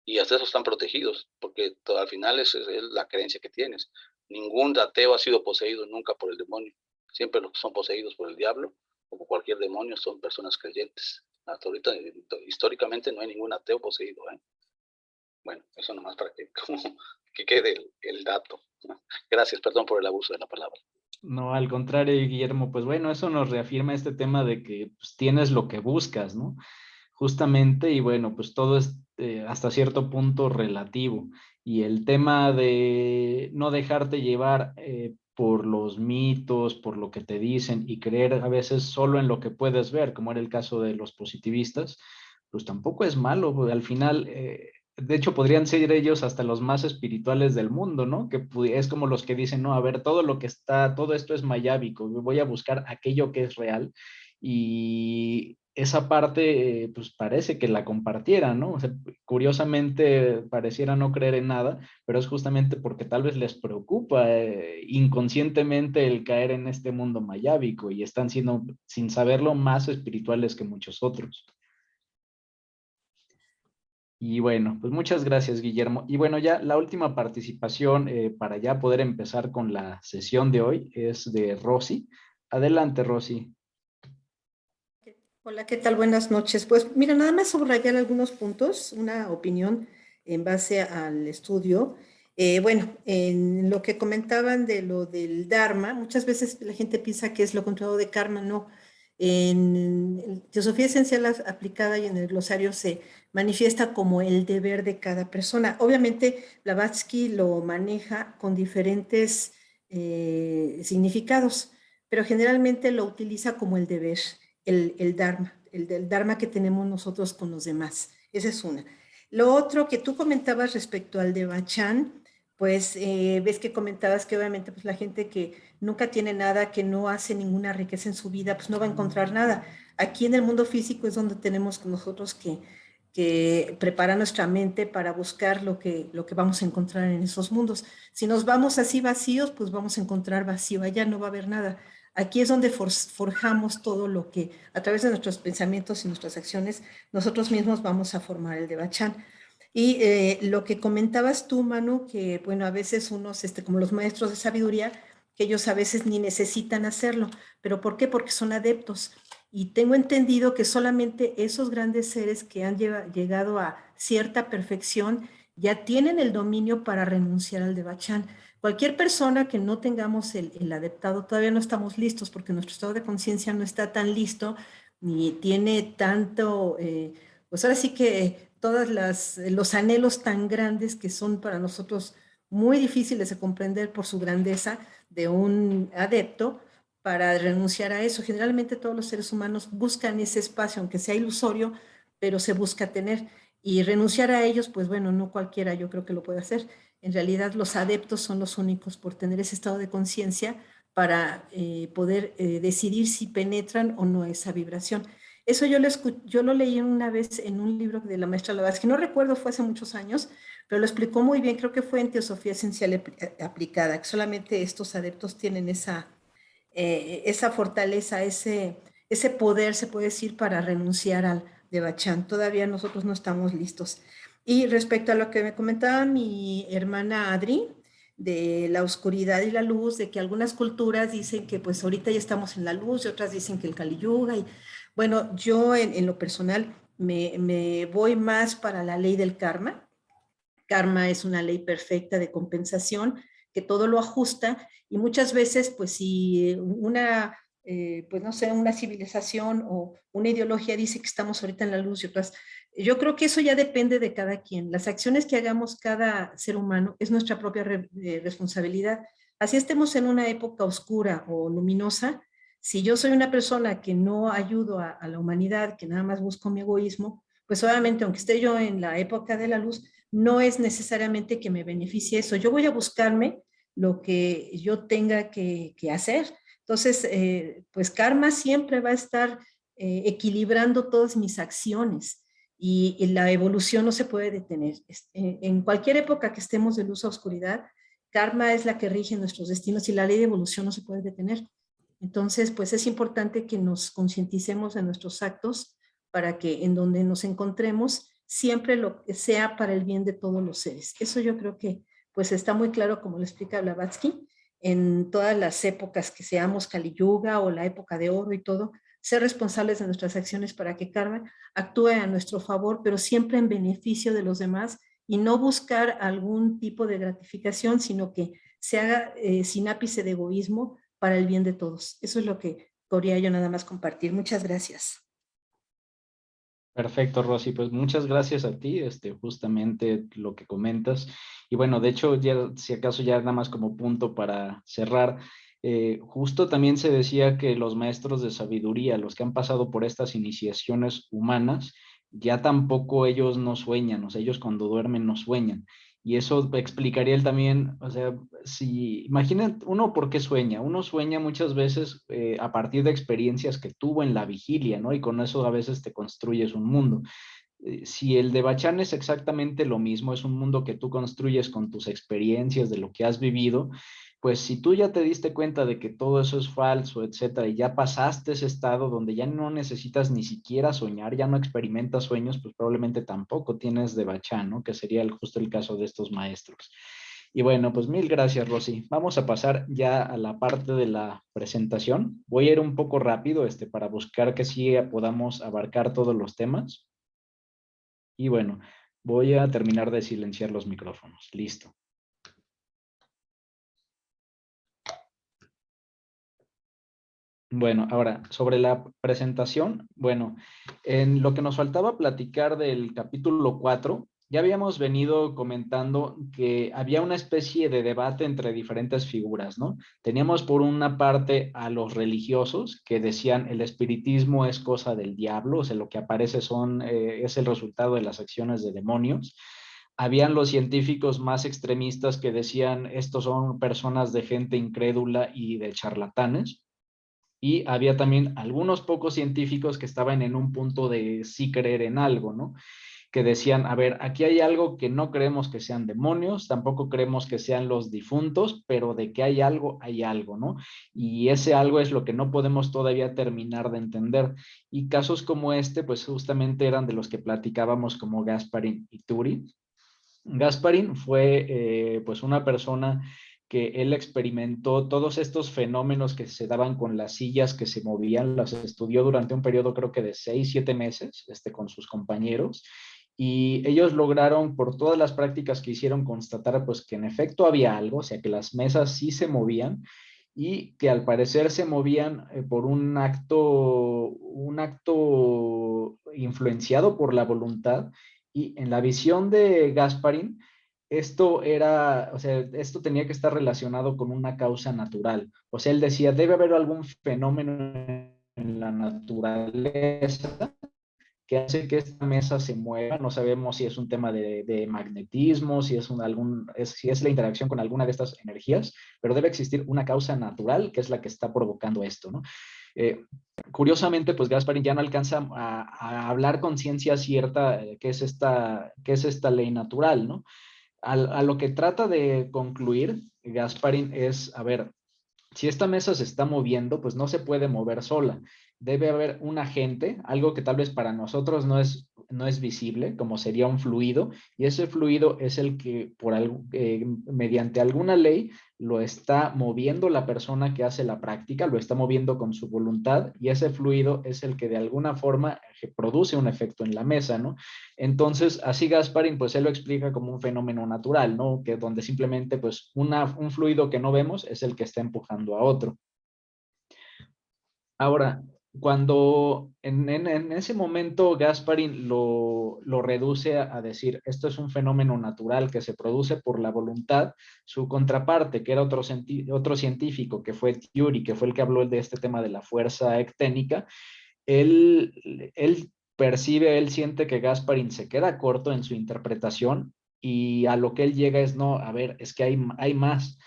Y hasta esos están protegidos, porque al final es la creencia que tienes. Ningún ateo ha sido poseído nunca por el demonio. Siempre los que son poseídos por el diablo o por cualquier demonio son personas creyentes. Hasta ahorita, históricamente, no hay ningún ateo poseído. Bueno, eso nomás para que quede el dato. Gracias, perdón por el abuso de la palabra. No, al contrario, Guillermo, pues bueno, eso nos reafirma este tema de que pues, tienes lo que buscas, ¿no? Justamente, y bueno, pues todo es hasta cierto punto relativo. Y el tema de no dejarte llevar por los mitos, por lo que te dicen y creer a veces solo en lo que puedes ver, como era el caso de los positivistas, pues tampoco es malo. Al final, de hecho, podrían ser ellos hasta los más espirituales del mundo, ¿no? Que es como los que dicen, no, a ver, todo lo que está, todo esto es mayábico, voy a buscar aquello que es real. Y esa parte, pues parece que la compartieran, ¿no? O sea, curiosamente pareciera no creer en nada, pero es justamente porque tal vez les preocupa inconscientemente el caer en este mundo mayábico y están siendo, sin saberlo, más espirituales que muchos otros. Y bueno, pues muchas gracias, Guillermo. Y bueno, ya la última participación para ya poder empezar con la sesión de hoy es de Rosy. Adelante, Rosy. Hola, ¿qué tal? Buenas noches. Pues mira, nada más subrayar algunos puntos, una opinión en base al estudio. Bueno, en lo que comentaban de lo del Dharma, muchas veces la gente piensa que es lo contrario de karma, no. En Teosofía Esencial Aplicada y en el glosario se manifiesta como el deber de cada persona. Obviamente, Blavatsky lo maneja con diferentes significados, pero generalmente lo utiliza como el deber el Dharma, el Dharma que tenemos nosotros con los demás. Esa es una. Lo otro que tú comentabas respecto al devachán, pues ves que comentabas que obviamente pues, la gente que nunca tiene nada, que no hace ninguna riqueza en su vida, pues no va a encontrar nada. Aquí en el mundo físico es donde tenemos nosotros que preparar nuestra mente para buscar lo que vamos a encontrar en esos mundos. Si nos vamos así vacíos, pues vamos a encontrar vacío, allá no va a haber nada. Aquí es donde forjamos todo lo que, a través de nuestros pensamientos y nuestras acciones, nosotros mismos vamos a formar el devachán. Y lo que comentabas tú, Manu, que bueno, a veces unos, como los maestros de sabiduría, que ellos a veces ni necesitan hacerlo. ¿Pero por qué? Porque son adeptos. Y tengo entendido que solamente esos grandes seres que han llegado a cierta perfección ya tienen el dominio para renunciar al devachán. Cualquier persona que no tengamos el adeptado, todavía no estamos listos porque nuestro estado de conciencia no está tan listo ni tiene tanto, pues ahora sí que todos los anhelos tan grandes que son para nosotros muy difíciles de comprender por su grandeza de un adepto para renunciar a eso. Generalmente todos los seres humanos buscan ese espacio, aunque sea ilusorio, pero se busca tener. Y renunciar a ellos, pues bueno, no cualquiera yo creo que lo puede hacer. En realidad los adeptos son los únicos por tener ese estado de conciencia para poder decidir si penetran o no esa vibración. Eso yo lo leí una vez en un libro de la maestra Blavatsky, no recuerdo, fue hace muchos años, pero lo explicó muy bien, creo que fue en Teosofía Esencial Aplicada, que solamente estos adeptos tienen esa fortaleza, ese poder, se puede decir, para renunciar al Devachan. Todavía nosotros no estamos listos. Y respecto a lo que me comentaba mi hermana Adri, de la oscuridad y la luz, de que algunas culturas dicen que pues ahorita ya estamos en la luz y otras dicen que el Kali Yuga. Y bueno, yo en lo personal me voy más para la ley del karma. Karma es una ley perfecta de compensación que todo lo ajusta y muchas veces, pues si pues no sé, una civilización o una ideología dice que estamos ahorita en la luz y otras, yo creo que eso ya depende de cada quien. Las acciones que hagamos cada ser humano es nuestra propia responsabilidad. Así estemos en una época oscura o luminosa, si yo soy una persona que no ayudo a la humanidad, que nada más busco mi egoísmo, pues obviamente, aunque esté yo en la época de la luz, no es necesariamente que me beneficie eso. Yo voy a buscarme lo que yo tenga que hacer. Entonces, pues karma siempre va a estar equilibrando todas mis acciones y la evolución no se puede detener. En cualquier época que estemos de luz a oscuridad, karma es la que rige nuestros destinos y la ley de evolución no se puede detener. Entonces, pues es importante que nos concienticemos de nuestros actos para que en donde nos encontremos siempre lo sea para el bien de todos los seres. Eso yo creo que pues está muy claro, como lo explica Blavatsky, en todas las épocas que seamos Kali Yuga o la época de oro y todo, ser responsables de nuestras acciones para que karma actúe a nuestro favor, pero siempre en beneficio de los demás y no buscar algún tipo de gratificación, sino que se haga sin ápice de egoísmo para el bien de todos. Eso es lo que podría yo nada más compartir. Muchas gracias. Perfecto, Rosy. Pues muchas gracias a ti, justamente lo que comentas. Y bueno, de hecho, ya, si acaso ya nada más como punto para cerrar, justo también se decía que los maestros de sabiduría, los que han pasado por estas iniciaciones humanas, ya tampoco ellos no sueñan, o sea, ellos cuando duermen no sueñan. Y eso explicaría él también, o sea, si imaginen uno por qué sueña. Uno sueña muchas veces a partir de experiencias que tuvo en la vigilia, ¿no? Y con eso a veces te construyes un mundo. Si el de Bachán es exactamente lo mismo, es un mundo que tú construyes con tus experiencias de lo que has vivido, pues si tú ya te diste cuenta de que todo eso es falso, etcétera, y ya pasaste ese estado donde ya no necesitas ni siquiera soñar, ya no experimentas sueños, pues probablemente tampoco tienes de Bachán, ¿no? Que sería justo el caso de estos maestros. Y bueno, pues mil gracias, Rosy. Vamos a pasar ya a la parte de la presentación. Voy a ir un poco rápido, para buscar que sí podamos abarcar todos los temas. Y bueno, voy a terminar de silenciar los micrófonos. Listo. Bueno, ahora, sobre la presentación, bueno, en lo que nos faltaba platicar del capítulo 4, ya habíamos venido comentando que había una especie de debate entre diferentes figuras, ¿no? Teníamos por una parte a los religiosos que decían el espiritismo es cosa del diablo, o sea, lo que aparece es el resultado de las acciones de demonios. Habían los científicos más extremistas que decían estos son personas de gente incrédula y de charlatanes. Y había también algunos pocos científicos que estaban en un punto de sí creer en algo, ¿no? Que decían, a ver, aquí hay algo que no creemos que sean demonios, tampoco creemos que sean los difuntos, pero de que hay algo, ¿no? Y ese algo es lo que no podemos todavía terminar de entender. Y casos como este, pues justamente eran de los que platicábamos como Gasparín y Turi. Gasparín fue pues una persona que él experimentó todos estos fenómenos que se daban con las sillas que se movían, las estudió durante un periodo creo que de 6, 7 meses con sus compañeros y ellos lograron por todas las prácticas que hicieron constatar pues que en efecto había algo, o sea que las mesas sí se movían y que al parecer se movían por un acto influenciado por la voluntad y en la visión de Gasparín, esto era, o sea, esto tenía que estar relacionado con una causa natural. O sea, él decía, debe haber algún fenómeno en la naturaleza que hace que esta mesa se mueva. No sabemos si es un tema de magnetismo, si es, si es la interacción con alguna de estas energías, pero debe existir una causa natural que es la que está provocando esto, ¿no? Eh, Curiosamente, pues Gasparín ya no alcanza a hablar con ciencia cierta qué es esta ley natural, ¿no? A lo que trata de concluir Gasparín es, a ver, si esta mesa se está moviendo, pues no se puede mover sola. Debe haber un agente, algo que tal vez para nosotros no es visible, como sería un fluido, y ese fluido es el que mediante alguna ley lo está moviendo la persona que hace la práctica, lo está moviendo con su voluntad, y ese fluido es el que de alguna forma produce un efecto en la mesa, ¿no? Entonces, así Gasparín, pues él lo explica como un fenómeno natural, ¿no? Que donde simplemente, pues, un fluido que no vemos es el que está empujando a otro. Ahora, cuando en ese momento Gasparín lo reduce a decir, esto es un fenómeno natural que se produce por la voluntad, su contraparte, que era otro científico, que fue Thury, que fue el que habló de este tema de la fuerza ecténica, él percibe, él siente que Gasparín se queda corto en su interpretación y a lo que él llega es, no, a ver, es que hay más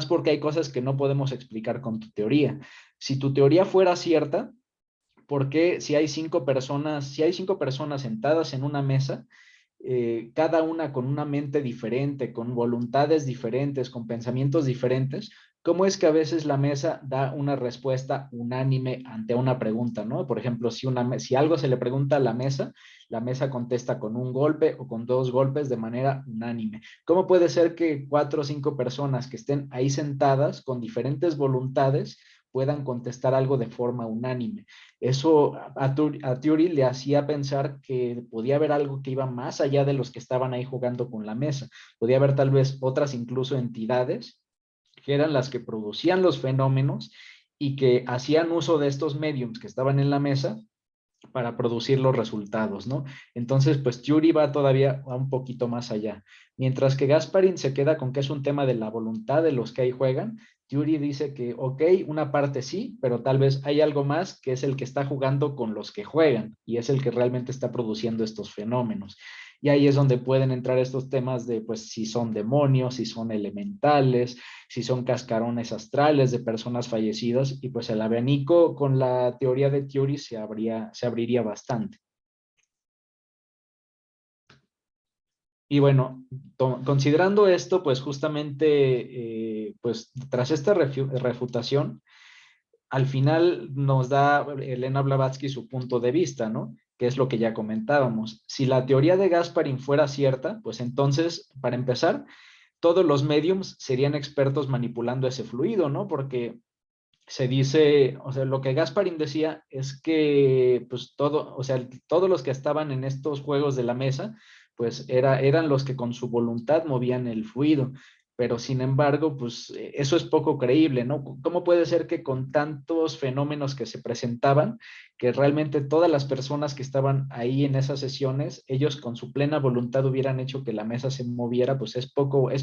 porque hay cosas que no podemos explicar con tu teoría. Si tu teoría fuera cierta, ¿por qué si hay cinco personas sentadas en una mesa, cada una con una mente diferente, con voluntades diferentes, con pensamientos diferentes, cómo es que a veces la mesa da una respuesta unánime ante una pregunta, ¿no? Por ejemplo, si algo se le pregunta a la mesa contesta con un golpe o con dos golpes de manera unánime. ¿Cómo puede ser que 4 o 5 personas que estén ahí sentadas con diferentes voluntades puedan contestar algo de forma unánime? Eso a Thury le hacía pensar que podía haber algo que iba más allá de los que estaban ahí jugando con la mesa. Podía haber tal vez otras incluso entidades que eran las que producían los fenómenos y que hacían uso de estos mediums que estaban en la mesa para producir los resultados, ¿no? Entonces, pues Thury va todavía un poquito más allá. Mientras que Gasparín se queda con que es un tema de la voluntad de los que ahí juegan, Thury dice que, ok, una parte sí, pero tal vez hay algo más que es el que está jugando con los que juegan y es el que realmente está produciendo estos fenómenos. Y ahí es donde pueden entrar estos temas de, pues, si son demonios, si son elementales, si son cascarones astrales de personas fallecidas, y pues el abanico con la teoría de Thury se abriría bastante. Y bueno, considerando esto, pues justamente, pues tras esta refutación, al final nos da Elena Blavatsky su punto de vista, ¿no? Que es lo que ya comentábamos. Si la teoría de Gasparín fuera cierta, pues entonces, para empezar, todos los mediums serían expertos manipulando ese fluido, ¿no? Porque se dice, o sea, lo que Gasparín decía es que, pues o sea, todos los que estaban en estos juegos de la mesa, pues eran los que con su voluntad movían el fluido. Pero sin embargo, pues eso es poco creíble, ¿no? ¿Cómo puede ser que con tantos fenómenos que se presentaban, que realmente todas las personas que estaban ahí en esas sesiones, ellos con su plena voluntad hubieran hecho que la mesa se moviera? Pues es poco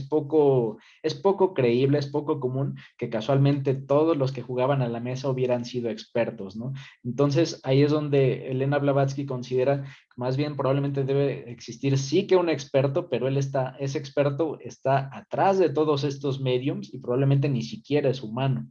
creíble, es poco común que casualmente todos los que jugaban a la mesa hubieran sido expertos, ¿no? Entonces ahí es donde Elena Blavatsky considera que más bien probablemente debe existir sí que un experto, pero ese experto está atrás de todos estos mediums y probablemente ni siquiera es humano.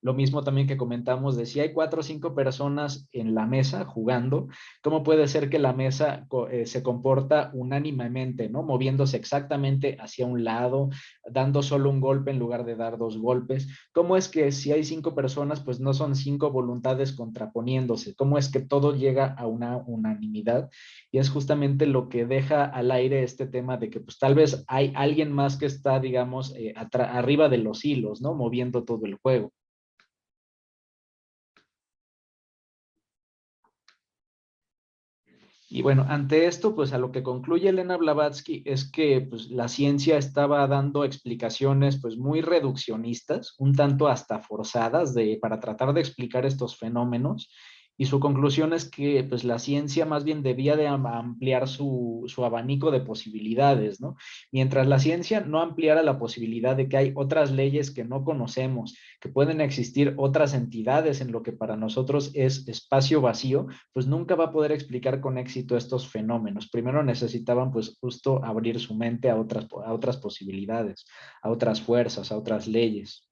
Lo mismo también que comentamos de si hay 4 o 5 personas en la mesa jugando, ¿cómo puede ser que la mesa se comporta unánimemente, ¿no? Moviéndose exactamente hacia un lado, dando solo un golpe en lugar de dar 2 golpes. ¿Cómo es que si hay 5 personas, pues no son 5 voluntades contraponiéndose? ¿Cómo es que todo llega a una unanimidad? Y es justamente lo que deja al aire este tema de que pues tal vez hay alguien más que está, digamos, arriba de los hilos, ¿no? Moviendo todo el juego. Y bueno, ante esto, pues a lo que concluye Elena Blavatsky es que pues, la ciencia estaba dando explicaciones pues muy reduccionistas, un tanto hasta forzadas para tratar de explicar estos fenómenos, Y su conclusión es que pues, la ciencia más bien debía de ampliar su abanico de posibilidades, ¿no? Mientras la ciencia no ampliara la posibilidad de que hay otras leyes que no conocemos, que pueden existir otras entidades en lo que para nosotros es espacio vacío, pues nunca va a poder explicar con éxito estos fenómenos. Primero necesitaban pues justo abrir su mente a otras posibilidades, a otras fuerzas, a otras leyes.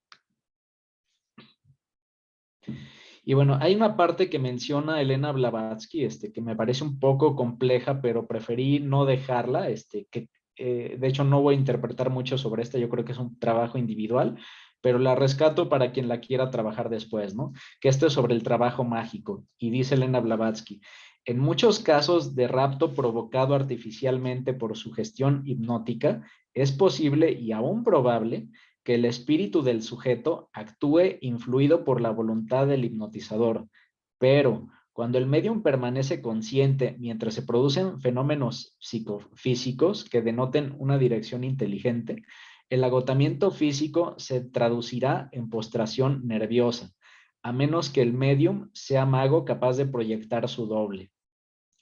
Y bueno, hay una parte que menciona Elena Blavatsky, que me parece un poco compleja, pero preferí no dejarla, de hecho no voy a interpretar mucho sobre esta, yo creo que es un trabajo individual, pero la rescato para quien la quiera trabajar después, ¿no? Que esto es sobre el trabajo mágico. Y dice Elena Blavatsky, en muchos casos de rapto provocado artificialmente por sugestión hipnótica, es posible y aún probable que el espíritu del sujeto actúe influido por la voluntad del hipnotizador, pero cuando el medium permanece consciente mientras se producen fenómenos psicofísicos que denoten una dirección inteligente, el agotamiento físico se traducirá en postración nerviosa, a menos que el medium sea mago capaz de proyectar su doble.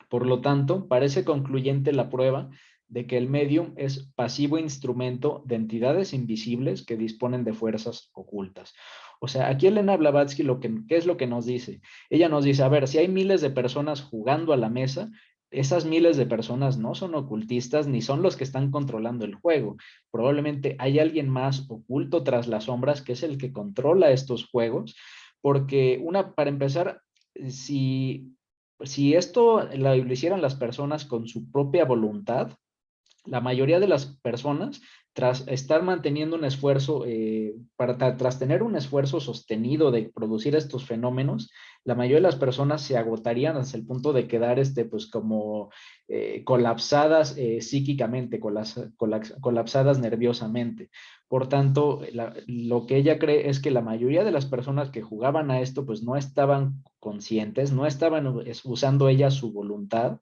Por lo tanto, parece concluyente la prueba de que el medium es pasivo instrumento de entidades invisibles que disponen de fuerzas ocultas. O sea, aquí Elena Blavatsky, ¿qué es lo que nos dice? Ella nos dice, a ver, si hay miles de personas jugando a la mesa, esas miles de personas no son ocultistas ni son los que están controlando el juego. Probablemente hay alguien más oculto tras las sombras que es el que controla estos juegos, porque para empezar, si esto lo hicieran las personas con su propia voluntad, la mayoría de las personas, tras estar manteniendo un esfuerzo, tras tener un esfuerzo sostenido de producir estos fenómenos, la mayoría de las personas se agotarían hasta el punto de quedar, pues como colapsadas psíquicamente, colapsadas nerviosamente. Por tanto, lo que ella cree es que la mayoría de las personas que jugaban a esto, pues no estaban conscientes, no estaban usando ellas su voluntad,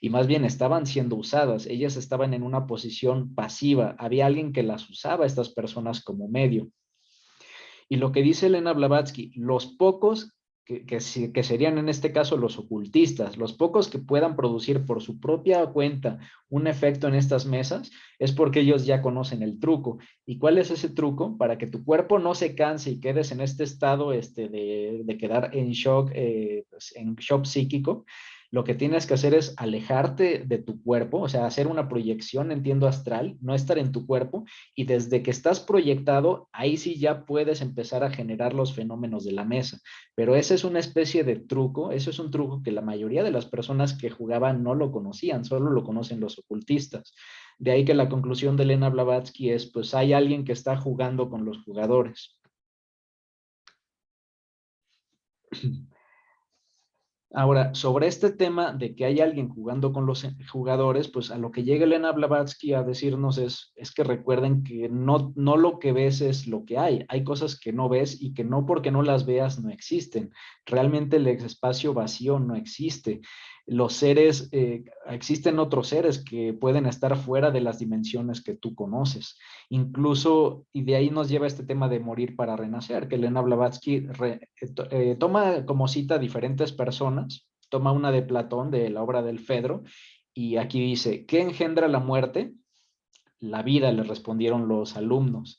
y más bien estaban siendo usadas, ellas estaban en una posición pasiva, había alguien que las usaba a estas personas como medio. Y lo que dice Elena Blavatsky, los pocos que serían en este caso los ocultistas, los pocos que puedan producir por su propia cuenta un efecto en estas mesas, es porque ellos ya conocen el truco. ¿Y cuál es ese truco? Para que tu cuerpo no se canse y quedes en este estado de quedar en shock psíquico, lo que tienes que hacer es alejarte de tu cuerpo, o sea, hacer una proyección, entiendo, astral, no estar en tu cuerpo, y desde que estás proyectado, ahí sí ya puedes empezar a generar los fenómenos de la mesa. Pero esa es una especie de truco, eso es un truco que la mayoría de las personas que jugaban no lo conocían, solo lo conocen los ocultistas. De ahí que la conclusión de Elena Blavatsky es, pues hay alguien que está jugando con los jugadores. Ahora, sobre este tema de que hay alguien jugando con los jugadores, pues a lo que llega Elena Blavatsky a decirnos es que recuerden que no lo que ves es lo que hay. Hay cosas que no ves y que no porque no las veas no existen. Realmente el espacio vacío no existe. Los seres, existen otros seres que pueden estar fuera de las dimensiones que tú conoces. Incluso, y de ahí nos lleva este tema de morir para renacer, que Elena Blavatsky toma como cita diferentes personas, toma una de Platón, de la obra del Fedro, y aquí dice, ¿qué engendra la muerte? La vida, le respondieron los alumnos.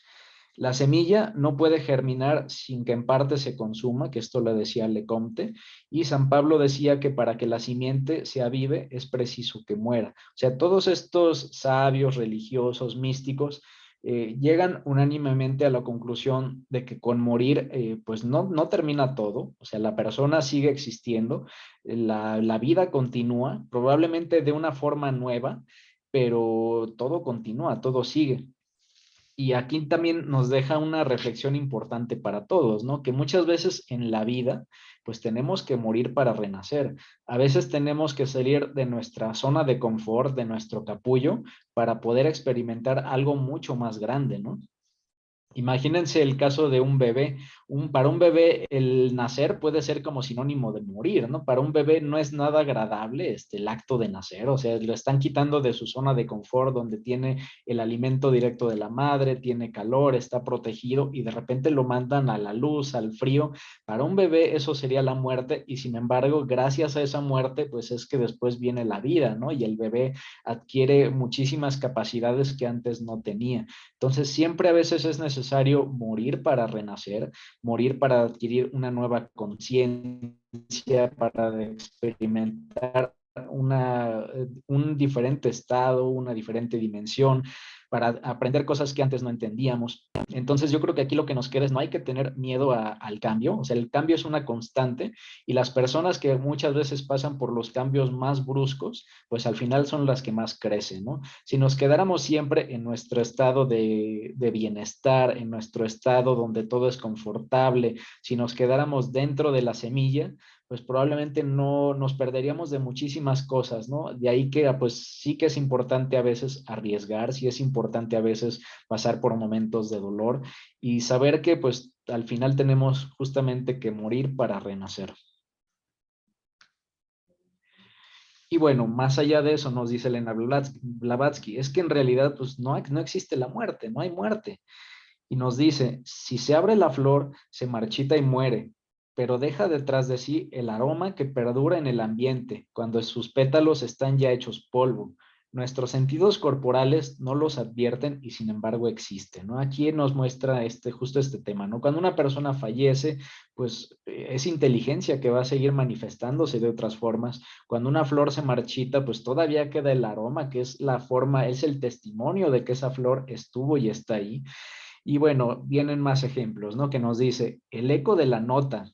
La semilla no puede germinar sin que en parte se consuma, que esto lo decía Lecomte, y San Pablo decía que para que la simiente sea vive es preciso que muera. O sea, todos estos sabios, religiosos, místicos, llegan unánimemente a la conclusión de que con morir, pues no termina todo, o sea, la persona sigue existiendo, la vida continúa, probablemente de una forma nueva, pero todo continúa, todo sigue. Y aquí también nos deja una reflexión importante para todos, ¿no? Que muchas veces en la vida, pues tenemos que morir para renacer. A veces tenemos que salir de nuestra zona de confort, de nuestro capullo, para poder experimentar algo mucho más grande, ¿no? Imagínense el caso de un bebé. Para un bebé el nacer puede ser como sinónimo de morir, ¿no? Para un bebé no es nada agradable el acto de nacer, o sea, lo están quitando de su zona de confort donde tiene el alimento directo de la madre, tiene calor, está protegido y de repente lo mandan a la luz, al frío. Para un bebé eso sería la muerte y sin embargo, gracias a esa muerte, pues es que después viene la vida, ¿no? Y el bebé adquiere muchísimas capacidades que antes no tenía. Entonces, siempre a veces es necesario morir para renacer, morir para adquirir una nueva conciencia, para experimentar un diferente estado, una diferente dimensión, para aprender cosas que antes no entendíamos. Entonces yo creo que aquí lo que nos queda es no hay que tener miedo al cambio, o sea, el cambio es una constante y las personas que muchas veces pasan por los cambios más bruscos, pues al final son las que más crecen, ¿no? Si nos quedáramos siempre en nuestro estado de bienestar, en nuestro estado donde todo es confortable, si nos quedáramos dentro de la semilla, pues probablemente no nos perderíamos de muchísimas cosas, ¿no? De ahí que pues sí que es importante a veces arriesgar, sí es importante a veces pasar por momentos de dolor y saber que pues al final tenemos justamente que morir para renacer. Y bueno, más allá de eso, nos dice Elena Blavatsky, es que en realidad pues no existe la muerte, no hay muerte. Y nos dice, si se abre la flor, se marchita y muere, pero deja detrás de sí el aroma que perdura en el ambiente cuando sus pétalos están ya hechos polvo. Nuestros sentidos corporales no los advierten y sin embargo existen, ¿no? Aquí nos muestra justo este tema, ¿no? Cuando una persona fallece, pues es inteligencia que va a seguir manifestándose de otras formas. Cuando una flor se marchita, pues todavía queda el aroma, que es la forma, es el testimonio de que esa flor estuvo y está ahí. Y bueno, vienen más ejemplos, ¿no? Que nos dice, el eco de la nota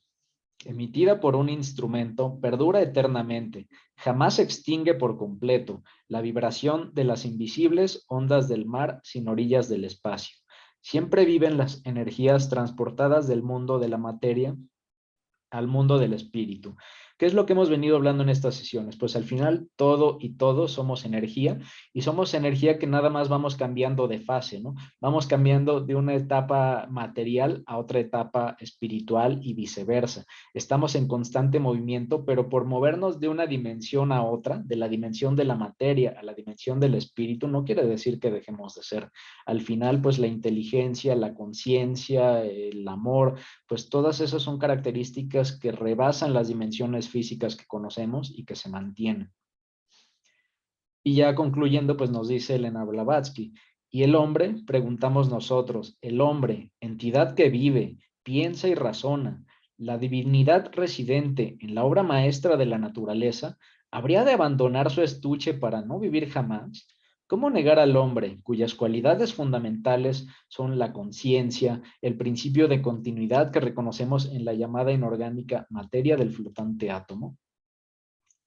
emitida por un instrumento perdura eternamente, jamás se extingue por completo, la vibración de las invisibles ondas del mar sin orillas del espacio. Siempre viven las energías transportadas del mundo de la materia al mundo del espíritu. ¿Qué es lo que hemos venido hablando en estas sesiones? Pues al final todo y todos somos energía y somos energía que nada más vamos cambiando de fase, ¿no? Vamos cambiando de una etapa material a otra etapa espiritual y viceversa. Estamos en constante movimiento, pero por movernos de una dimensión a otra, de la dimensión de la materia a la dimensión del espíritu, no quiere decir que dejemos de ser. Al final, pues la inteligencia, la conciencia, el amor, pues todas esas son características que rebasan las dimensiones físicas que conocemos y que se mantienen. Y ya concluyendo, pues nos dice Elena Blavatsky, ¿y el hombre? Preguntamos nosotros, el hombre, entidad que vive, piensa y razona, la divinidad residente en la obra maestra de la naturaleza, ¿habría de abandonar su estuche para no vivir jamás? ¿Cómo negar al hombre, cuyas cualidades fundamentales son la conciencia, el principio de continuidad que reconocemos en la llamada inorgánica materia del flotante átomo?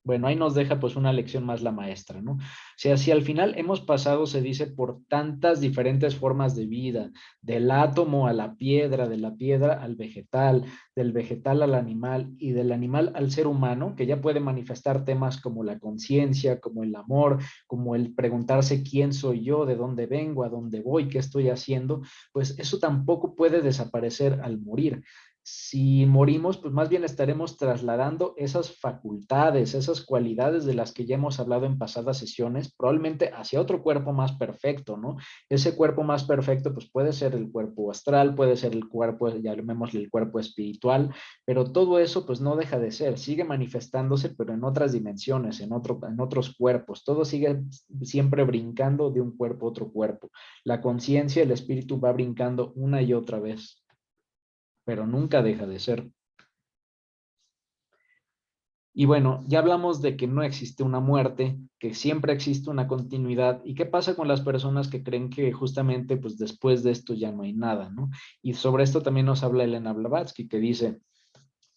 Bueno, ahí nos deja pues una lección más la maestra, ¿no? O sea, si al final hemos pasado, se dice, por tantas diferentes formas de vida, del átomo a la piedra, de la piedra al vegetal, del vegetal al animal y del animal al ser humano, que ya puede manifestar temas como la conciencia, como el amor, como el preguntarse quién soy yo, de dónde vengo, a dónde voy, qué estoy haciendo, pues eso tampoco puede desaparecer al morir. Si morimos, pues más bien estaremos trasladando esas facultades, esas cualidades de las que ya hemos hablado en pasadas sesiones, probablemente hacia otro cuerpo más perfecto, ¿no? Ese cuerpo más perfecto, pues puede ser el cuerpo astral, puede ser el cuerpo, ya llamémosle el cuerpo espiritual, pero todo eso pues no deja de ser, sigue manifestándose, pero en otras dimensiones, en otros cuerpos, todo sigue siempre brincando de un cuerpo a otro cuerpo. La conciencia, el espíritu va brincando una y otra vez, pero nunca deja de ser. Y bueno, ya hablamos de que no existe una muerte, que siempre existe una continuidad. ¿Y qué pasa con las personas que creen que justamente pues después de esto ya no hay nada, ¿no? Y sobre esto también nos habla Elena Blavatsky, que dice,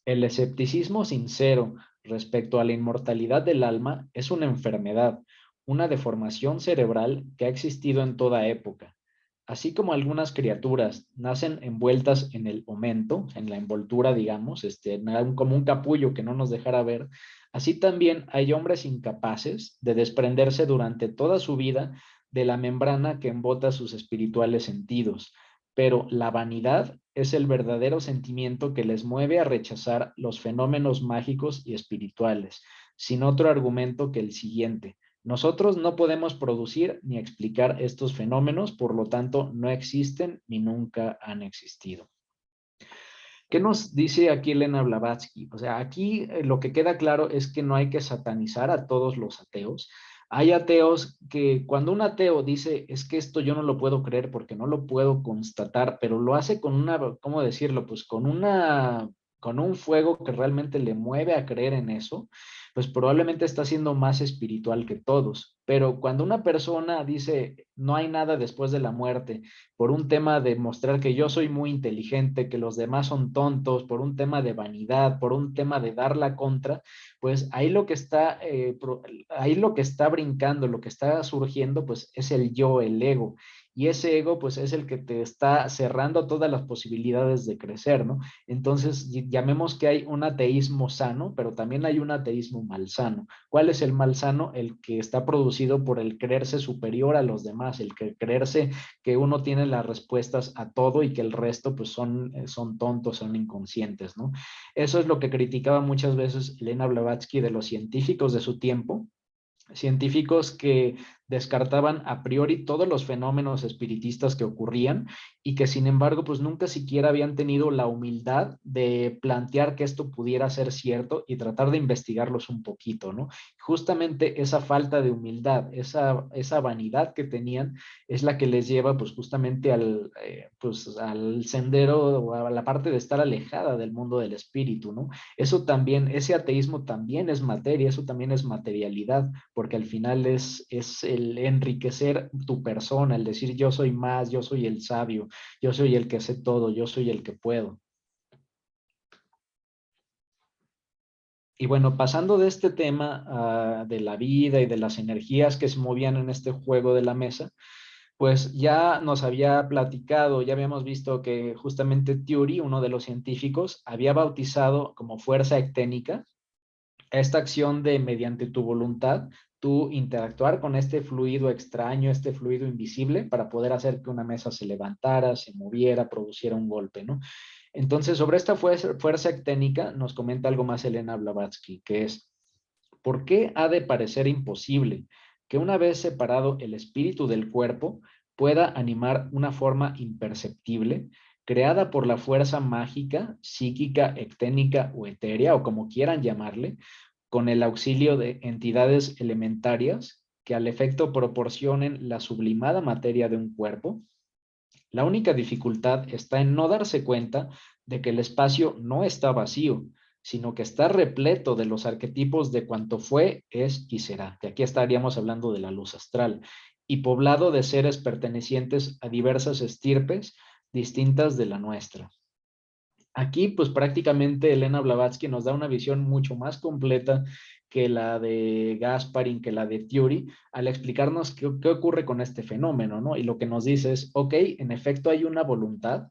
el escepticismo sincero respecto a la inmortalidad del alma es una enfermedad, una deformación cerebral que ha existido en toda época. Así como algunas criaturas nacen envueltas en el momento, en la envoltura, digamos, como un capullo que no nos dejara ver, así también hay hombres incapaces de desprenderse durante toda su vida de la membrana que embota sus espirituales sentidos. pero la vanidad es el verdadero sentimiento que les mueve a rechazar los fenómenos mágicos y espirituales, sin otro argumento que el siguiente: nosotros no podemos producir ni explicar estos fenómenos, por lo tanto no existen ni nunca han existido. ¿Qué nos dice aquí Elena Blavatsky? O sea, aquí lo que queda claro es que no hay que satanizar a todos los ateos. Hay ateos que cuando un ateo dice, es que esto yo no lo puedo creer porque no lo puedo constatar, pero lo hace con una, ¿cómo decirlo? Pues con un fuego que realmente le mueve a creer en eso, pues probablemente está siendo más espiritual que todos. Pero cuando una persona dice, no hay nada después de la muerte, por un tema de mostrar que yo soy muy inteligente, que los demás son tontos, por un tema de vanidad, por un tema de dar la contra, pues ahí lo que está, ahí lo que está brincando, lo que está surgiendo, pues es el yo, el ego. Y ese ego, pues es el que te está cerrando todas las posibilidades de crecer, ¿no? Entonces, llamemos que hay un ateísmo sano, pero también hay un ateísmo malsano. ¿Cuál es el malsano? El que está producido por el creerse superior a los demás, el que creerse que uno tiene las respuestas a todo y que el resto pues son tontos, son inconscientes, ¿no? Eso es lo que criticaba muchas veces Elena Blavatsky de los científicos de su tiempo, científicos que descartaban a priori todos los fenómenos espiritistas que ocurrían y que sin embargo pues nunca siquiera habían tenido la humildad de plantear que esto pudiera ser cierto y tratar de investigarlos un poquito, ¿no? Justamente esa falta de humildad, esa vanidad que tenían es la que les lleva pues justamente pues, al sendero o a la parte de estar alejada del mundo del espíritu, ¿no? Eso también, ese ateísmo también es materia, eso también es materialidad, porque al final es el enriquecer tu persona, el decir yo soy más, yo soy el sabio, yo soy el que sé todo, yo soy el que puedo. Y bueno, pasando de este tema de la vida y de las energías que se movían en este juego de la mesa, pues ya nos había platicado, ya habíamos visto que justamente Thury, uno de los científicos, había bautizado como fuerza ecténica esta acción de mediante tu voluntad, tú interactuar con este fluido extraño, este fluido invisible, para poder hacer que una mesa se levantara, se moviera, produciera un golpe, ¿no? Entonces, sobre esta fuerza ecténica nos comenta algo más Elena Blavatsky, que es, ¿por qué ha de parecer imposible que una vez separado el espíritu del cuerpo pueda animar una forma imperceptible, creada por la fuerza mágica, psíquica, ecténica o etérea, o como quieran llamarle, con el auxilio de entidades elementarias que al efecto proporcionen la sublimada materia de un cuerpo? La única dificultad está en no darse cuenta de que el espacio no está vacío, sino que está repleto de los arquetipos de cuanto fue, es y será. Que aquí estaríamos hablando de la luz astral, y poblado de seres pertenecientes a diversas estirpes distintas de la nuestra. Aquí, pues prácticamente Elena Blavatsky nos da una visión mucho más completa que la de Gasparin, que la de Thury, al explicarnos qué ocurre con este fenómeno, ¿no? Y lo que nos dice es, ok, en efecto hay una voluntad,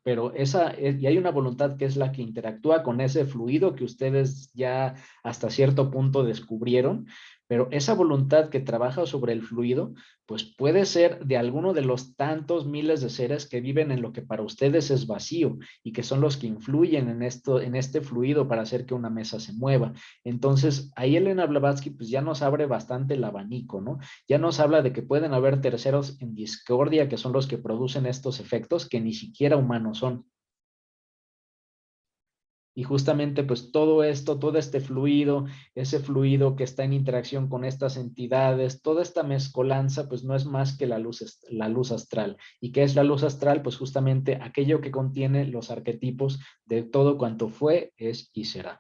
pero y hay una voluntad que es la que interactúa con ese fluido que ustedes ya hasta cierto punto descubrieron, pero esa voluntad que trabaja sobre el fluido, pues puede ser de alguno de los tantos miles de seres que viven en lo que para ustedes es vacío y que son los que influyen en este fluido para hacer que una mesa se mueva. Entonces, ahí Elena Blavatsky pues ya nos abre bastante el abanico, ¿no? Ya nos habla de que pueden haber terceros en discordia que son los que producen estos efectos que ni siquiera humanos son. Y justamente pues todo esto, todo este fluido, ese fluido que está en interacción con estas entidades, toda esta mezcolanza pues no es más que la luz astral. ¿Y qué es la luz astral? Pues justamente aquello que contiene los arquetipos de todo cuanto fue, es y será.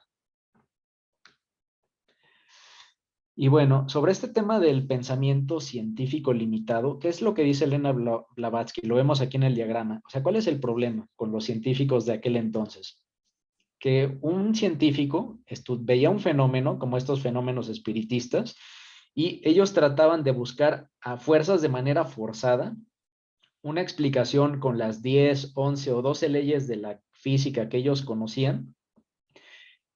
Y bueno, sobre este tema del pensamiento científico limitado, ¿qué es lo que dice Elena Blavatsky? Lo vemos aquí en el diagrama. O sea, ¿cuál es el problema con los científicos de aquel entonces? Que un científico veía un fenómeno, como estos fenómenos espiritistas, y ellos trataban de buscar a fuerzas de manera forzada una explicación con las 10, 11 o 12 leyes de la física que ellos conocían,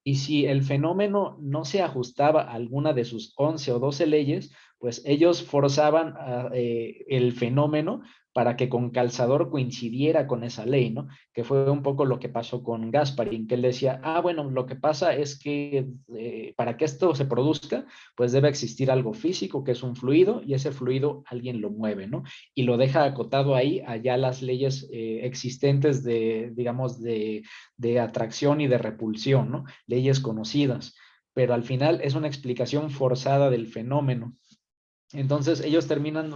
y si el fenómeno no se ajustaba a alguna de sus 11 o 12 leyes, pues ellos forzaban el fenómeno para que con calzador coincidiera con esa ley, ¿no? Que fue un poco lo que pasó con Gasparín, que él decía, bueno, lo que pasa es que para que esto se produzca, pues debe existir algo físico, que es un fluido, y ese fluido alguien lo mueve, ¿no? Y lo deja acotado ahí, allá las leyes existentes de, digamos, de atracción y de repulsión, ¿no? Leyes conocidas, pero al final es una explicación forzada del fenómeno. Entonces ellos terminan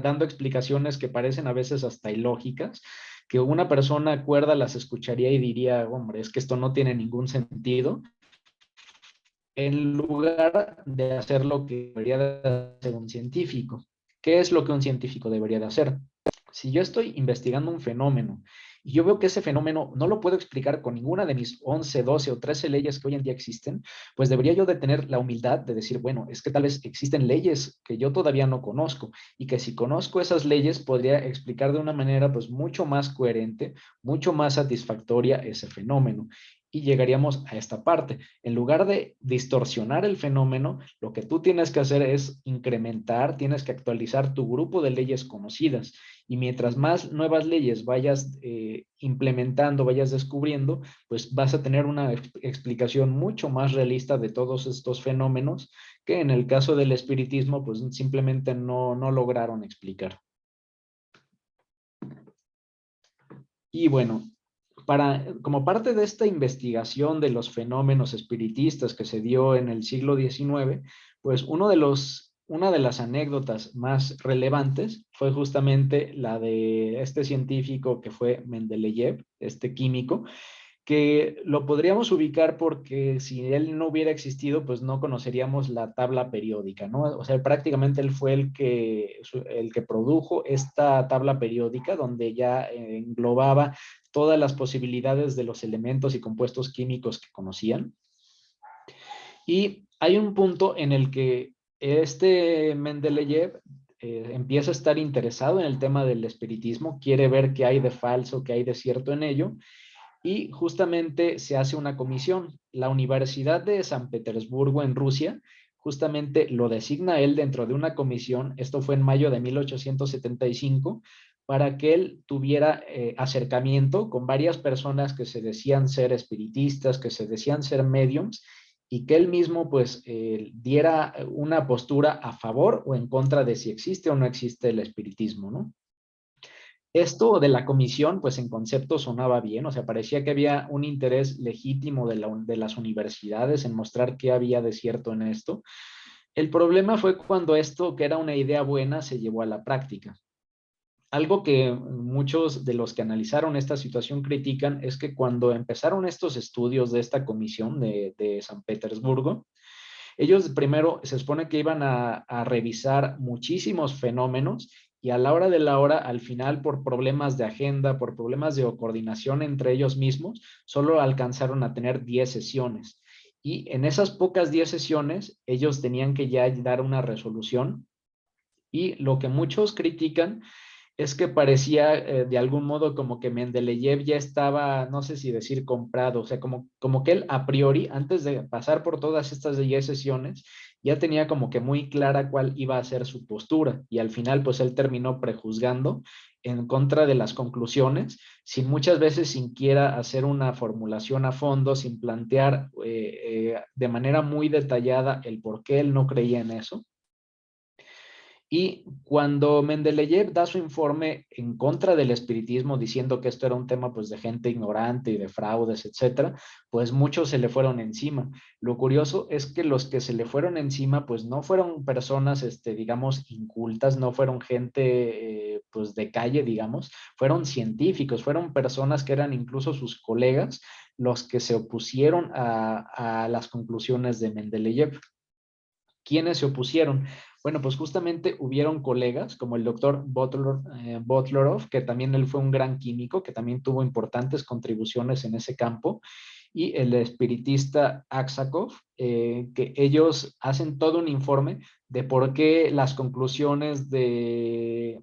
dando explicaciones que parecen a veces hasta ilógicas, que una persona cuerda las escucharía y diría, hombre, es que esto no tiene ningún sentido, en lugar de hacer lo que debería de hacer un científico. ¿Qué es lo que un científico debería de hacer? Si yo estoy investigando un fenómeno y yo veo que ese fenómeno no lo puedo explicar con ninguna de mis 11, 12 o 13 leyes que hoy en día existen, pues debería yo de tener la humildad de decir, bueno, es que tal vez existen leyes que yo todavía no conozco y que si conozco esas leyes podría explicar de una manera pues mucho más coherente, mucho más satisfactoria ese fenómeno. Y llegaríamos a esta parte. En lugar de distorsionar el fenómeno, lo que tú tienes que hacer es incrementar, tienes que actualizar tu grupo de leyes conocidas. Y mientras más nuevas leyes vayas implementando, vayas descubriendo, pues vas a tener una explicación mucho más realista de todos estos fenómenos que en el caso del espiritismo, pues simplemente no lograron explicar. Y bueno, como parte de esta investigación de los fenómenos espiritistas que se dio en el siglo XIX, pues una de las anécdotas más relevantes fue justamente la de este científico que fue Mendeleev, este químico, que lo podríamos ubicar porque si él no hubiera existido, pues no conoceríamos la tabla periódica, ¿no? O sea, prácticamente él fue el que produjo esta tabla periódica donde ya englobaba todas las posibilidades de los elementos y compuestos químicos que conocían. Y hay un punto en el que este Mendeleev empieza a estar interesado en el tema del espiritismo, quiere ver qué hay de falso, qué hay de cierto en ello, y justamente se hace una comisión. La Universidad de San Petersburgo en Rusia justamente lo designa él dentro de una comisión, esto fue en mayo de 1875, para que él tuviera acercamiento con varias personas que se decían ser espiritistas, que se decían ser mediums, y que él mismo pues diera una postura a favor o en contra de si existe o no existe el espiritismo, ¿no? Esto de la comisión, pues en concepto sonaba bien, o sea, parecía que había un interés legítimo de las universidades en mostrar qué había de cierto en esto. El problema fue cuando esto, que era una idea buena, se llevó a la práctica. Algo que muchos de los que analizaron esta situación critican es que cuando empezaron estos estudios de esta comisión de San Petersburgo, ellos primero se supone que iban a revisar muchísimos fenómenos y a la hora de la hora, al final, por problemas de agenda, por problemas de coordinación entre ellos mismos, solo alcanzaron a tener 10 sesiones. Y en esas pocas 10 sesiones, ellos tenían que ya dar una resolución. Y lo que muchos critican es que parecía de algún modo como que Mendeleev ya estaba, no sé si decir comprado, o sea, como que él a priori, antes de pasar por todas estas 10 sesiones, ya tenía como que muy clara cuál iba a ser su postura y al final pues él terminó prejuzgando en contra de las conclusiones, sin muchas veces siquiera hacer una formulación a fondo, sin plantear de manera muy detallada el por qué él no creía en eso. Y cuando Mendeleev da su informe en contra del espiritismo, diciendo que esto era un tema pues de gente ignorante y de fraudes, etcétera, pues muchos se le fueron encima. Lo curioso es que los que se le fueron encima pues no fueron personas, digamos, incultas, no fueron gente pues de calle, digamos, fueron científicos, fueron personas que eran incluso sus colegas los que se opusieron a las conclusiones de Mendeleev. ¿Quiénes se opusieron? Bueno, pues justamente hubieron colegas como el doctor Butlerov, que también él fue un gran químico, que también tuvo importantes contribuciones en ese campo, y el espiritista Aksakov, que ellos hacen todo un informe de por qué las conclusiones de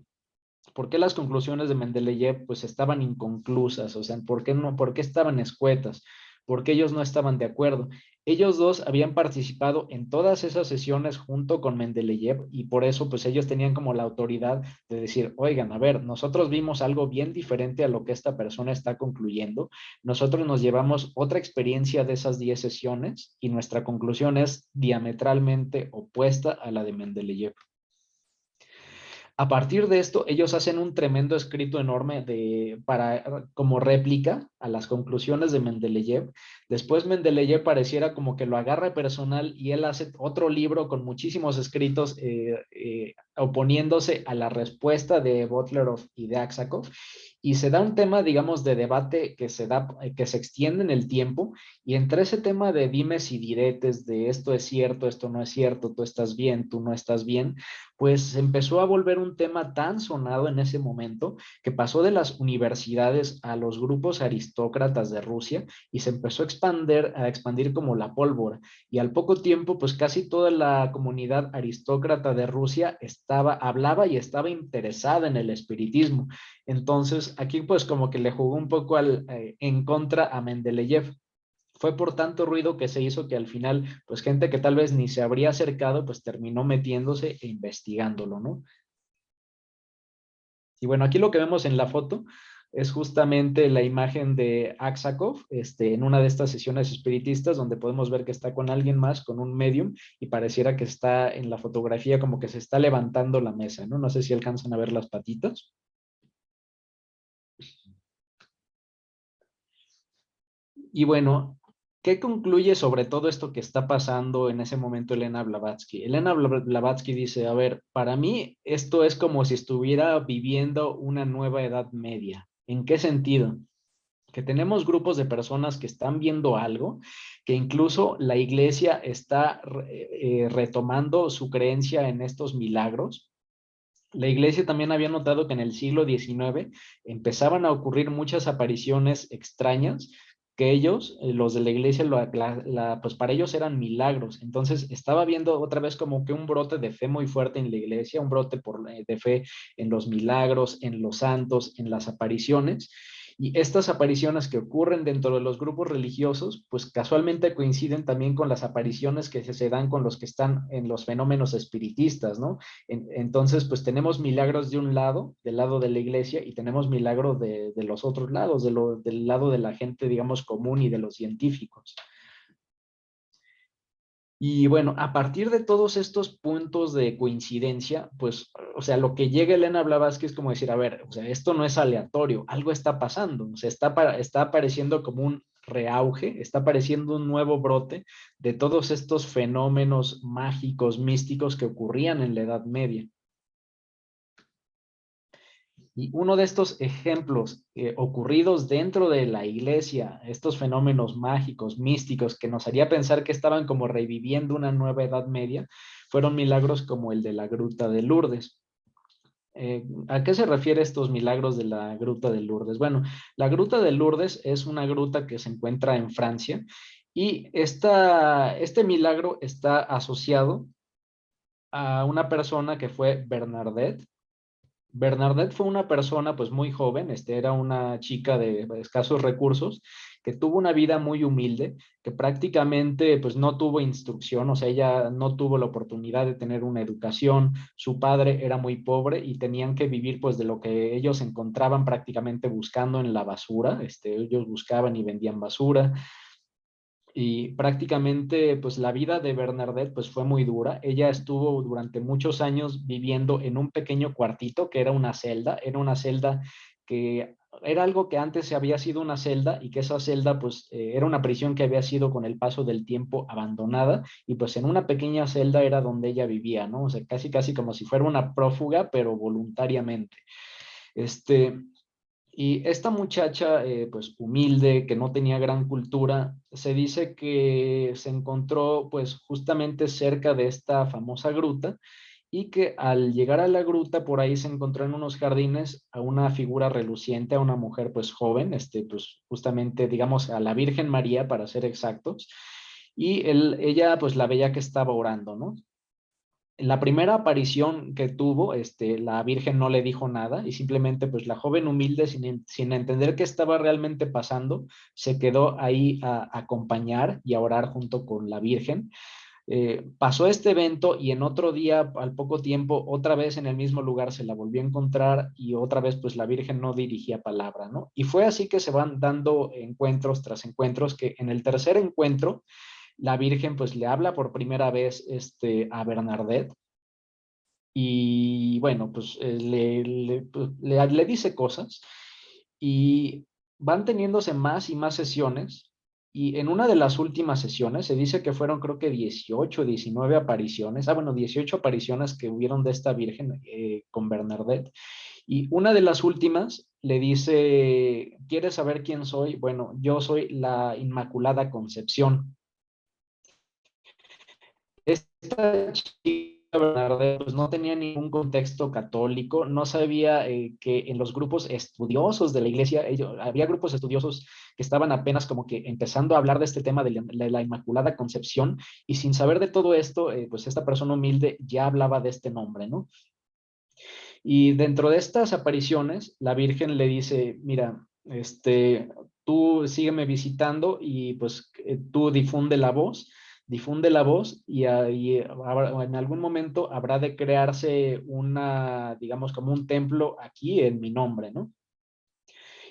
Mendeleev pues estaban inconclusas, o sea, por qué estaban escuetas, por qué ellos no estaban de acuerdo. Ellos dos habían participado en todas esas sesiones junto con Mendeleev y por eso pues ellos tenían como la autoridad de decir, oigan, a ver, nosotros vimos algo bien diferente a lo que esta persona está concluyendo. Nosotros nos llevamos otra experiencia de esas 10 sesiones y nuestra conclusión es diametralmente opuesta a la de Mendeleev. A partir de esto, ellos hacen un tremendo escrito enorme como réplica a las conclusiones de Mendeleev. Después Mendeleev pareciera como que lo agarra personal y él hace otro libro con muchísimos escritos oponiéndose a la respuesta de Butlerov y de Aksakov. Y se da un tema, digamos, de debate que se extiende en el tiempo, y entre ese tema de dimes y diretes, de esto es cierto, esto no es cierto, tú estás bien, tú no estás bien, pues empezó a volver un tema tan sonado en ese momento que pasó de las universidades a los grupos aristócratas de Rusia y se empezó a expandir como la pólvora. Y al poco tiempo, pues casi toda la comunidad aristócrata de Rusia hablaba y estaba interesada en el espiritismo. Entonces, aquí pues como que le jugó un poco en contra a Mendeleev. Fue por tanto ruido que se hizo que al final, pues gente que tal vez ni se habría acercado, pues terminó metiéndose e investigándolo, ¿no? Y bueno, aquí lo que vemos en la foto es justamente la imagen de Aksakov, en una de estas sesiones espiritistas, donde podemos ver que está con alguien más, con un medium, y pareciera que está en la fotografía como que se está levantando la mesa, ¿no? No sé si alcanzan a ver las patitas. Y bueno, ¿qué concluye sobre todo esto que está pasando en ese momento Elena Blavatsky? Elena Blavatsky dice, a ver, para mí esto es como si estuviera viviendo una nueva Edad Media. ¿En qué sentido? Que tenemos grupos de personas que están viendo algo, que incluso la iglesia está retomando su creencia en estos milagros. La iglesia también había notado que en el siglo XIX empezaban a ocurrir muchas apariciones extrañas que ellos, los de la iglesia, pues para ellos eran milagros. Entonces estaba viendo otra vez como que un brote de fe muy fuerte en la iglesia, un brote de fe en los milagros, en los santos, en las apariciones. Y estas apariciones que ocurren dentro de los grupos religiosos, pues casualmente coinciden también con las apariciones que se dan con los que están en los fenómenos espiritistas, ¿no? Entonces, pues tenemos milagros de un lado, del lado de la iglesia, y tenemos milagros de los otros lados, del lado de la gente, digamos, común y de los científicos. Y bueno, a partir de todos estos puntos de coincidencia, pues, o sea, lo que llega Elena Blavatsky es como decir, a ver, o sea, esto no es aleatorio, algo está pasando, o sea, está apareciendo como un reauge, está apareciendo un nuevo brote de todos estos fenómenos mágicos, místicos que ocurrían en la Edad Media. Y uno de estos ejemplos ocurridos dentro de la iglesia, estos fenómenos mágicos, místicos, que nos haría pensar que estaban como reviviendo una nueva Edad Media, fueron milagros como el de la Gruta de Lourdes. ¿A qué se refiere estos milagros de la Gruta de Lourdes? Bueno, la Gruta de Lourdes es una gruta que se encuentra en Francia y este milagro está asociado a una persona que fue Bernadette. Bernadette fue una persona pues muy joven, era una chica de escasos recursos que tuvo una vida muy humilde, que prácticamente pues no tuvo instrucción, o sea, ella no tuvo la oportunidad de tener una educación, su padre era muy pobre y tenían que vivir pues de lo que ellos encontraban prácticamente buscando en la basura, ellos buscaban y vendían basura. Y prácticamente, pues la vida de Bernadette pues fue muy dura. Ella estuvo durante muchos años viviendo en un pequeño cuartito que era una celda que era algo que antes había sido una celda y que esa celda pues era una prisión que había sido con el paso del tiempo abandonada y pues en una pequeña celda era donde ella vivía, ¿no? O sea, casi casi como si fuera una prófuga, pero voluntariamente. Este, y esta muchacha, pues humilde, que no tenía gran cultura, se dice que se encontró pues justamente cerca de esta famosa gruta y que al llegar a la gruta por ahí se encontró en unos jardines a una figura reluciente, a una mujer pues joven, pues justamente digamos a la Virgen María para ser exactos, y ella pues la veía que estaba orando, ¿no? la primera aparición que tuvo, la Virgen no le dijo nada y simplemente pues la joven humilde sin entender qué estaba realmente pasando, se quedó ahí a acompañar y a orar junto con la Virgen. Pasó este evento y en otro día, al poco tiempo, otra vez en el mismo lugar se la volvió a encontrar y otra vez pues la Virgen no dirigía palabra, ¿no? Y fue así que se van dando encuentros tras encuentros, que en el tercer encuentro la Virgen pues le habla por primera vez a Bernadette y bueno, pues le dice cosas y van teniéndose más y más sesiones y en una de las últimas sesiones se dice que fueron creo que 18, 19 apariciones, bueno, 18 apariciones que hubieron de esta Virgen con Bernadette y una de las últimas le dice, ¿quieres saber quién soy? Bueno, yo soy la Inmaculada Concepción. Esta chica Bernadette pues no tenía ningún contexto católico, no sabía que en los grupos estudiosos de la iglesia, había grupos estudiosos que estaban apenas como que empezando a hablar de este tema de la Inmaculada Concepción y sin saber de todo esto, pues esta persona humilde ya hablaba de este nombre, ¿no? Y dentro de estas apariciones, la Virgen le dice, mira, tú sígueme visitando y pues tú difunde la voz y en algún momento habrá de crearse digamos, como un templo aquí en mi nombre, ¿no?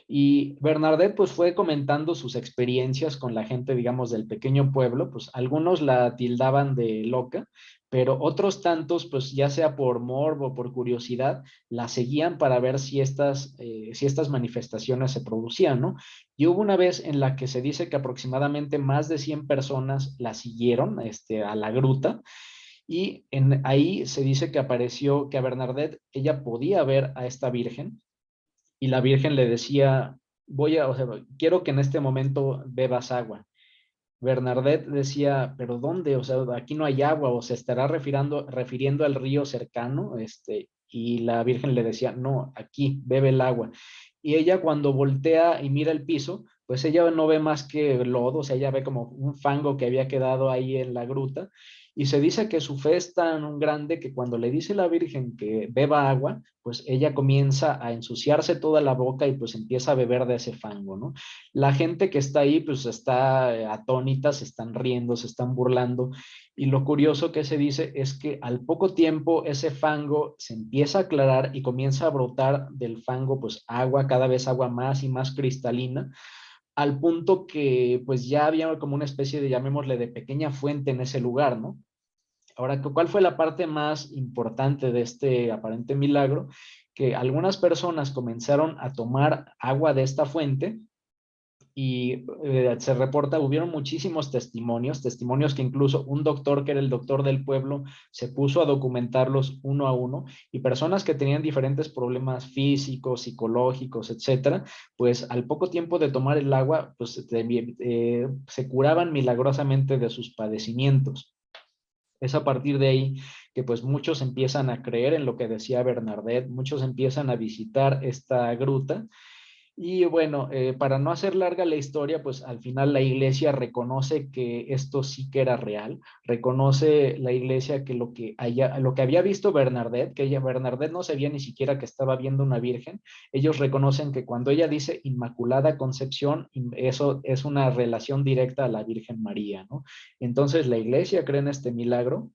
Y Bernadette pues fue comentando sus experiencias con la gente, digamos, del pequeño pueblo, pues algunos la tildaban de loca, pero otros tantos, pues ya sea por morbo, por curiosidad, la seguían para ver si estas manifestaciones se producían, ¿no? Y hubo una vez en la que se dice que aproximadamente más de 100 personas la siguieron a la gruta y ahí se dice que apareció que a Bernadette ella podía ver a esta virgen y la Virgen le decía, o sea, quiero que en este momento bebas agua. Bernadette decía, pero ¿dónde? O sea, aquí no hay agua, o se estará refiriendo al río cercano, y la Virgen le decía, no, aquí, bebe el agua. Y ella cuando voltea y mira el piso, pues ella no ve más que lodo, o sea, ella ve como un fango que había quedado ahí en la gruta, y se dice que su fe es tan grande que cuando le dice la Virgen que beba agua, pues ella comienza a ensuciarse toda la boca y pues empieza a beber de ese fango, ¿no? La gente que está ahí pues está atónita, se están riendo, se están burlando y lo curioso que se dice es que al poco tiempo ese fango se empieza a aclarar y comienza a brotar del fango pues agua, cada vez agua más y más cristalina, al punto que pues ya había como una especie de, llamémosle, de pequeña fuente en ese lugar, ¿no? Ahora, ¿cuál fue la parte más importante de este aparente milagro? Que algunas personas comenzaron a tomar agua de esta fuente y se reporta, hubieron muchísimos testimonios que incluso un doctor que era el doctor del pueblo se puso a documentarlos uno a uno y personas que tenían diferentes problemas físicos, psicológicos, etcétera, pues al poco tiempo de tomar el agua, pues se curaban milagrosamente de sus padecimientos. Es a partir de ahí que pues muchos empiezan a creer en lo que decía Bernadette, muchos empiezan a visitar esta gruta y bueno, para no hacer larga la historia, pues al final la iglesia reconoce que esto sí que era real, reconoce la iglesia que lo que había visto Bernadette, que Bernadette no sabía ni siquiera que estaba viendo una virgen, ellos reconocen que cuando ella dice Inmaculada Concepción, eso es una relación directa a la Virgen María, ¿no? Entonces la iglesia cree en este milagro.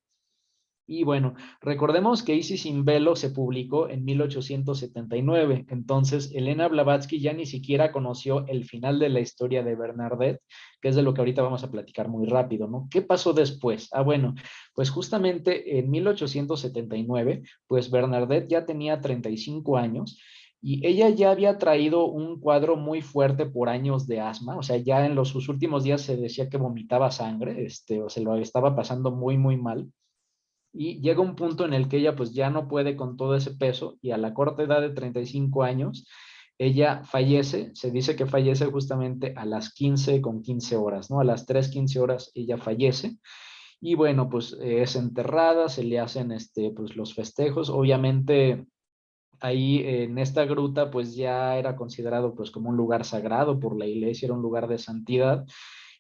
Y bueno, recordemos que Isis sin velo se publicó en 1879, entonces Elena Blavatsky ya ni siquiera conoció el final de la historia de Bernadette, que es de lo que ahorita vamos a platicar muy rápido, ¿no? ¿Qué pasó después? Bueno, pues justamente en 1879, pues Bernadette ya tenía 35 años y ella ya había traído un cuadro muy fuerte por años de asma, o sea, ya en sus últimos días se decía que vomitaba sangre, o se lo estaba pasando muy, muy mal y llega un punto en el que ella pues ya no puede con todo ese peso y a la corta edad de 35 años ella fallece, se dice que fallece justamente a las 15:15 ¿no? A las 3:15 ella fallece y bueno, pues es enterrada, se le hacen pues los festejos, obviamente ahí en esta gruta pues ya era considerado pues como un lugar sagrado por la iglesia, era un lugar de santidad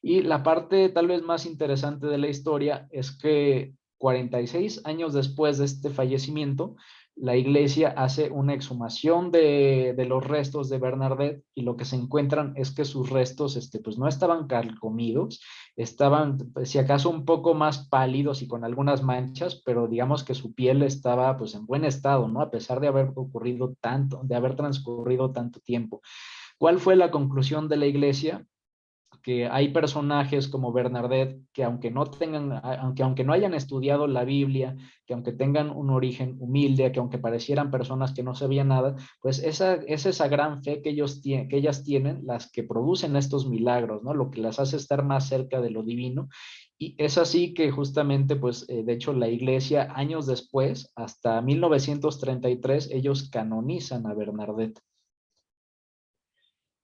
y la parte tal vez más interesante de la historia es que 46 años después de este fallecimiento, la iglesia hace una exhumación de los restos de Bernadette y lo que se encuentran es que sus restos pues no estaban carcomidos, estaban si acaso un poco más pálidos y con algunas manchas, pero digamos que su piel estaba pues en buen estado, ¿no? A pesar de haber ocurrido tanto, de haber transcurrido tanto tiempo. ¿Cuál fue la conclusión de la iglesia? Que hay personajes como Bernadette que aunque no hayan estudiado la Biblia, que aunque tengan un origen humilde, que aunque parecieran personas que no sabían nada, pues es esa gran fe que ellas tienen las que producen estos milagros, ¿no? Lo que las hace estar más cerca de lo divino. Y es así que justamente, pues, de hecho, la iglesia, años después, hasta 1933, ellos canonizan a Bernadette.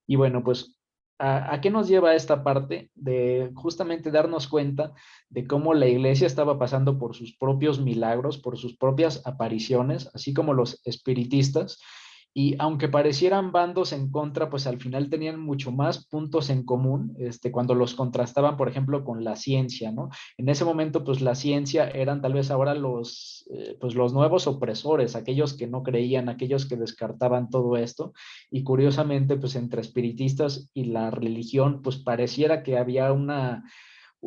Y bueno, pues, ¿a qué nos lleva esta parte? De justamente darnos cuenta de cómo la iglesia estaba pasando por sus propios milagros, por sus propias apariciones, así como los espiritistas. Y aunque parecieran bandos en contra, pues al final tenían mucho más puntos en común, cuando los contrastaban, por ejemplo, con la ciencia, ¿no? En ese momento, pues la ciencia eran tal vez ahora pues los nuevos opresores, aquellos que no creían, aquellos que descartaban todo esto. Y curiosamente, pues entre espiritistas y la religión, pues pareciera que había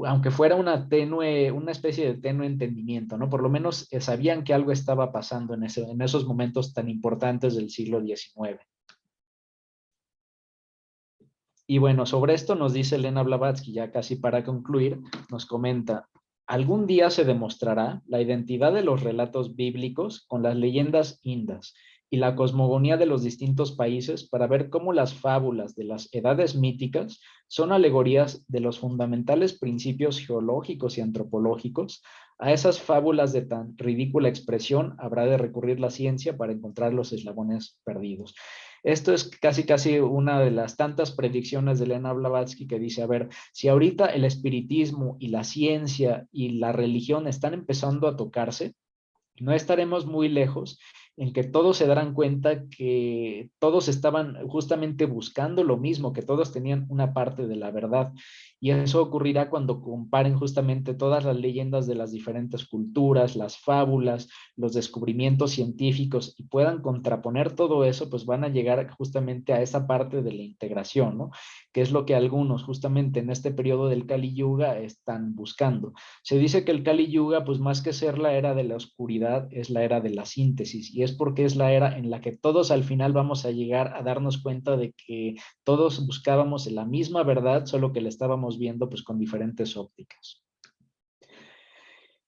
aunque fuera una especie de tenue entendimiento, ¿no? Por lo menos sabían que algo estaba pasando en esos momentos tan importantes del siglo XIX. Y bueno, sobre esto nos dice Elena Blavatsky, ya casi para concluir, nos comenta: algún día se demostrará la identidad de los relatos bíblicos con las leyendas indas y la cosmogonía de los distintos países para ver cómo las fábulas de las edades míticas son alegorías de los fundamentales principios geológicos y antropológicos. A esas fábulas de tan ridícula expresión habrá de recurrir la ciencia para encontrar los eslabones perdidos. Esto es casi una de las tantas predicciones de Elena Blavatsky que dice, a ver, si ahorita el espiritismo y la ciencia y la religión están empezando a tocarse, no estaremos muy lejos en que todos se darán cuenta que todos estaban justamente buscando lo mismo, que todos tenían una parte de la verdad. Y eso ocurrirá cuando comparen justamente todas las leyendas de las diferentes culturas, las fábulas, los descubrimientos científicos y puedan contraponer todo eso, pues van a llegar justamente a esa parte de la integración, ¿no? Que es lo que algunos justamente en este periodo del Kali Yuga están buscando. Se dice que el Kali Yuga, pues más que ser la era de la oscuridad, es la era de la síntesis, y es porque es la era en la que todos al final vamos a llegar a darnos cuenta de que todos buscábamos la misma verdad, solo que la estábamos viendo pues con diferentes ópticas.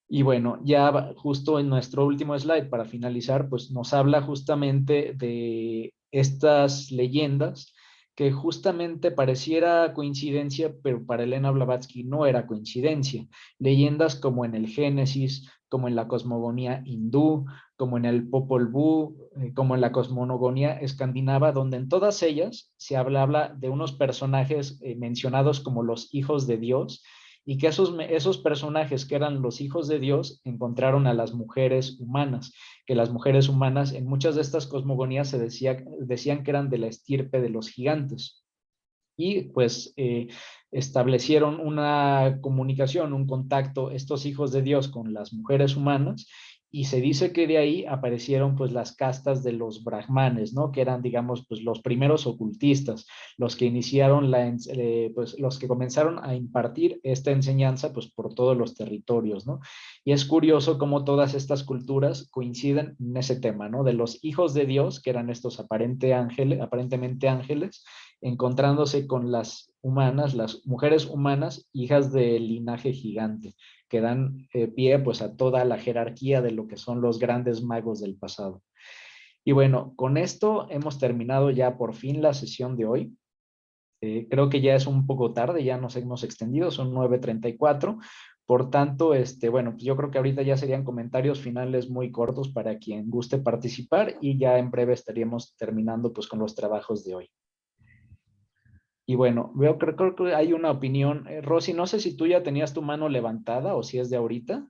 Y bueno, ya justo en nuestro último slide para finalizar, pues nos habla justamente de estas leyendas que justamente pareciera coincidencia, pero para Elena Blavatsky no era coincidencia. Leyendas como en el Génesis, como en la cosmogonía hindú, como en el Popol Vuh, como en la cosmogonía escandinava, donde en todas ellas se habla de unos personajes mencionados como los hijos de Dios, y que esos personajes que eran los hijos de Dios encontraron a las mujeres humanas, que las mujeres humanas en muchas de estas cosmogonías decían que eran de la estirpe de los gigantes. Y pues establecieron una comunicación, un contacto, estos hijos de Dios con las mujeres humanas, y se dice que de ahí aparecieron pues las castas de los brahmanes, ¿no? Que eran, digamos, pues los primeros ocultistas, los que iniciaron pues los que comenzaron a impartir esta enseñanza pues por todos los territorios, ¿no? Y es curioso cómo todas estas culturas coinciden en ese tema, ¿no? De los hijos de Dios, que eran estos aparentemente ángeles, encontrándose con las humanas, las mujeres humanas, hijas del linaje gigante, que dan pie pues a toda la jerarquía de lo que son los grandes magos del pasado. Y bueno, con esto hemos terminado ya por fin la sesión de hoy. Creo que ya es un poco tarde, ya nos hemos extendido, son 9:34. Por tanto, bueno, pues yo creo que ahorita ya serían comentarios finales muy cortos para quien guste participar y ya en breve estaríamos terminando pues con los trabajos de hoy. Y bueno, creo que hay una opinión. Rosy, no sé si tú ya tenías tu mano levantada o si es de ahorita.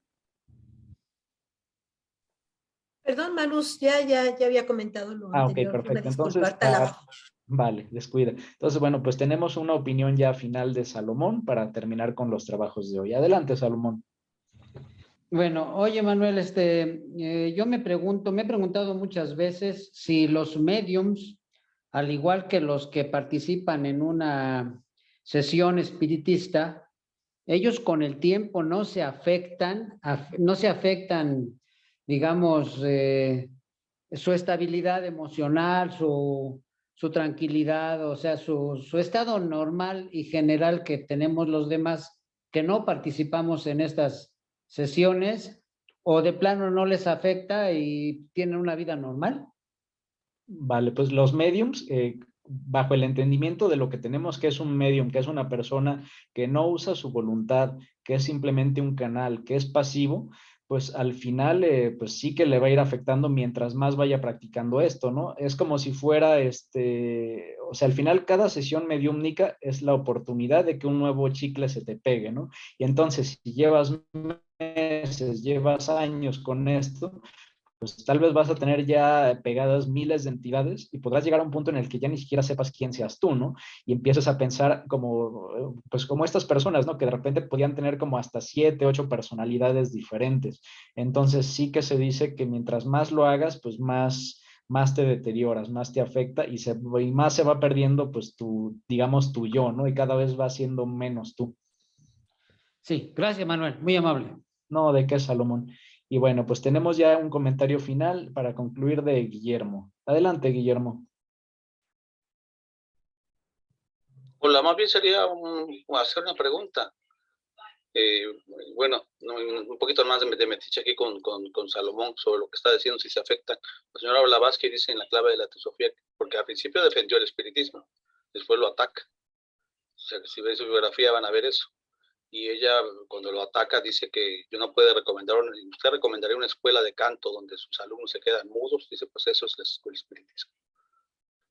Perdón, Maluz, ya había comentado lo anterior. Ok, perfecto. Entonces, Favor. vale, descuida. Entonces, bueno, pues tenemos una opinión ya final de Salomón para terminar con los trabajos de hoy. Adelante, Salomón. Bueno, oye Manuel, yo me he preguntado muchas veces si los mediums, al igual que los que participan en una sesión espiritista, ellos con el tiempo no se afectan, digamos, su estabilidad emocional, su tranquilidad, o sea, su estado normal y general que tenemos los demás que no participamos en estas sesiones, o de plano no les afecta y tienen una vida normal. Vale, pues los mediums, bajo el entendimiento de lo que tenemos que es un medium, que es una persona que no usa su voluntad, que es simplemente un canal, que es pasivo, pues al final, pues sí que le va a ir afectando mientras más vaya practicando esto, ¿no? Es como si fuera, o sea, al final cada sesión mediúmnica es la oportunidad de que un nuevo chicle se te pegue, ¿no? Y entonces, si llevas meses, llevas años con esto, pues tal vez vas a tener ya pegadas miles de entidades y podrás llegar a un punto en el que ya ni siquiera sepas quién seas tú, ¿no? Y empiezas a pensar como, pues como estas personas, ¿no? Que de repente podían tener como hasta 7, 8 personalidades diferentes. Entonces sí que se dice que mientras más lo hagas, pues más te deterioras, más te afecta y más se va perdiendo pues tu, digamos, tu yo, ¿no? Y cada vez va siendo menos tú. Sí, gracias Manuel, muy amable. No, ¿de qué, Salomón? Y bueno, pues tenemos ya un comentario final para concluir de Guillermo. Adelante, Guillermo. Hola, más bien sería hacer una pregunta. Eh, bueno, un poquito más de metiche aquí con Salomón sobre lo que está diciendo, si se afecta. La señora Blavatsky dice en la clave de la teosofía, porque al principio defendió el espiritismo, después lo ataca. O sea, si ven su biografía van a ver eso. Y ella, cuando lo ataca, dice que yo no puede recomendar, usted recomendaría una escuela de canto donde sus alumnos se quedan mudos. Dice, pues eso es el espiritismo.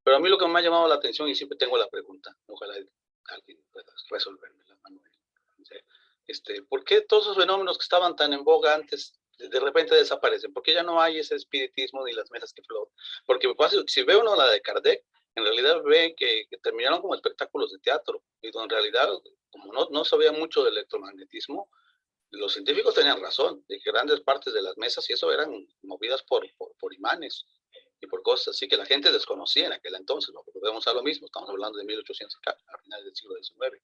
Pero a mí lo que me ha llamado la atención, y siempre tengo la pregunta, ojalá alguien pueda resolvérmela, Manuel. ¿Por qué todos esos fenómenos que estaban tan en boga antes de repente desaparecen? ¿Por qué ya no hay ese espiritismo ni las mesas que flotan? Porque si ve uno la de Kardec, en realidad ve que terminaron como espectáculos de teatro, y en realidad, como no sabía mucho de electromagnetismo, los científicos tenían razón, de que grandes partes de las mesas y eso eran movidas por imanes y por cosas así que la gente desconocía en aquel entonces, ¿no? Porque podemos a lo mismo, estamos hablando de 1800 a finales del siglo XIX.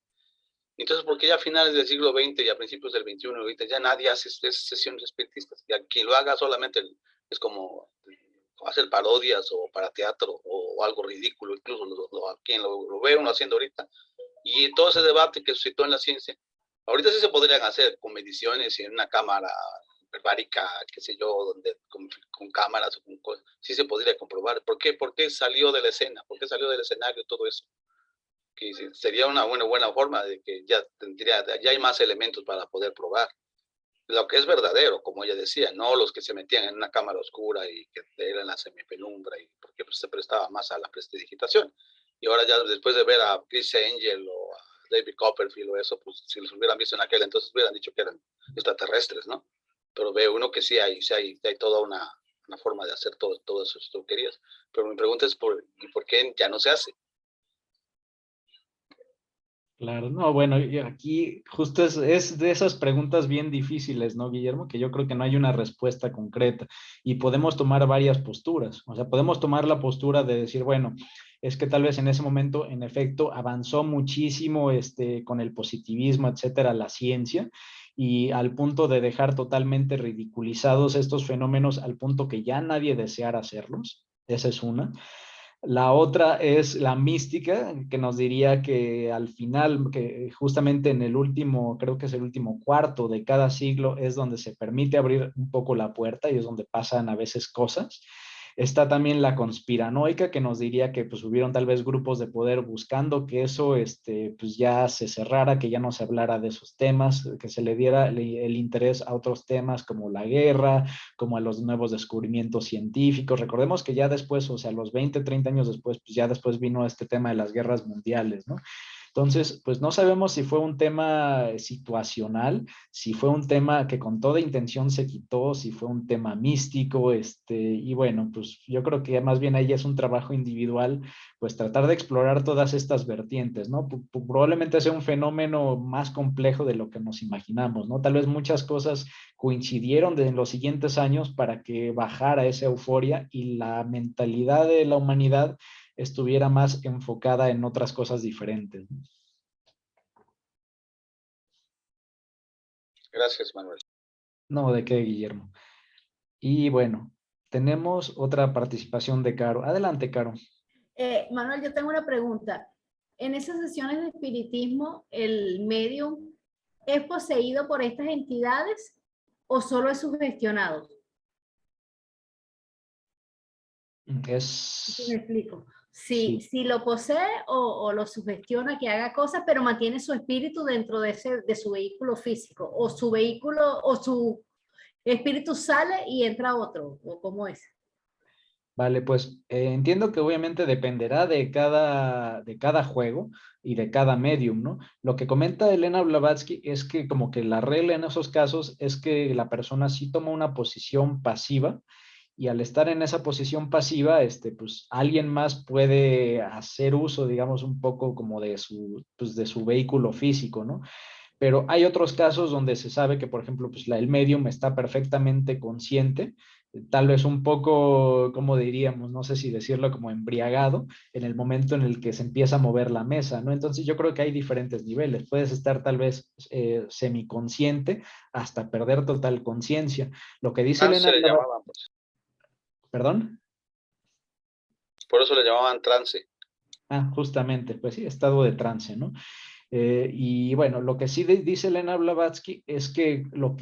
Entonces, ¿por qué ya a finales del siglo XX y a principios del XXI ahorita ya nadie hace sesiones espiritistas? Y a quien lo haga solamente es como hacer parodias o para teatro o algo ridículo, incluso a quien lo ve uno haciendo ahorita. Y todo ese debate que suscitó en la ciencia, ahorita sí se podrían hacer con mediciones y en una cámara hiperbárica, qué sé yo, donde con cámaras o con cosas, sí se podría comprobar. ¿Por qué? ¿Por qué salió de la escena? ¿Por qué salió del escenario todo eso? Que sería una buena forma de que ya hay más elementos para poder probar lo que es verdadero, como ella decía, no los que se metían en una cámara oscura y que eran la semipenumbra, y porque pues, se prestaba más a la prestidigitación. Y ahora ya después de ver a Chris Angel o a David Copperfield o eso, pues si los hubieran visto en aquel entonces hubieran dicho que eran extraterrestres, ¿no? Pero ve uno que sí hay toda una forma de hacer todo eso que tú querías. Pero mi pregunta es ¿por qué ya no se hace? Claro, no, bueno, y aquí justo es de esas preguntas bien difíciles, ¿no, Guillermo? Que yo creo que no hay una respuesta concreta y podemos tomar varias posturas. O sea, podemos tomar la postura de decir, bueno, es que tal vez en ese momento, en efecto, avanzó muchísimo con el positivismo, etcétera, la ciencia, y al punto de dejar totalmente ridiculizados estos fenómenos al punto que ya nadie deseara hacerlos. Esa es una. La otra es la mística, que nos diría que al final, que justamente en el último, creo que es el último cuarto de cada siglo, es donde se permite abrir un poco la puerta y es donde pasan a veces cosas. Está también la conspiranoica, que nos diría que pues hubieron tal vez grupos de poder buscando que eso pues ya se cerrara, que ya no se hablara de esos temas, que se le diera el interés a otros temas como la guerra, como a los nuevos descubrimientos científicos. Recordemos que ya después, o sea, los 20, 30 años después, pues ya después vino este tema de las guerras mundiales, ¿no? Entonces, pues no sabemos si fue un tema situacional, si fue un tema que con toda intención se quitó, si fue un tema místico, y bueno, pues yo creo que más bien ahí es un trabajo individual, pues tratar de explorar todas estas vertientes, ¿no? Probablemente sea un fenómeno más complejo de lo que nos imaginamos, ¿no? Tal vez muchas cosas coincidieron en los siguientes años para que bajara esa euforia y la mentalidad de la humanidad estuviera más enfocada en otras cosas diferentes, ¿no? Gracias, Manuel. No, ¿de qué, Guillermo? Y bueno, tenemos otra participación de Caro. Adelante, Caro. Manuel, yo tengo una pregunta. En esas sesiones de espiritismo, ¿el medium es poseído por estas entidades o solo es sugestionado? ¿Sí me explico? Sí. Si lo posee o lo sugestiona que haga cosas, pero mantiene su espíritu dentro de su vehículo físico, o su vehículo o su espíritu sale y entra otro, o cómo es. Vale, pues entiendo que obviamente dependerá de cada juego y de cada medium, ¿no? Lo que comenta Elena Blavatsky es que como que la regla en esos casos es que la persona sí toma una posición pasiva y al estar en esa posición pasiva, pues alguien más puede hacer uso, digamos, un poco como pues, de su vehículo físico, ¿no? Pero hay otros casos donde se sabe que, por ejemplo, pues el medium está perfectamente consciente, tal vez un poco, como diríamos, no sé si decirlo como embriagado, en el momento en el que se empieza a mover la mesa, ¿no? Entonces yo creo que hay diferentes niveles. Puedes estar tal vez semiconsciente hasta perder total conciencia. Lo que dice Trance Elena, le llamaban, pues. ¿perdón? Por eso le llamaban trance. Ah, justamente, pues sí, estado de trance, ¿no? Y bueno, lo que sí dice Elena Blavatsky es que lo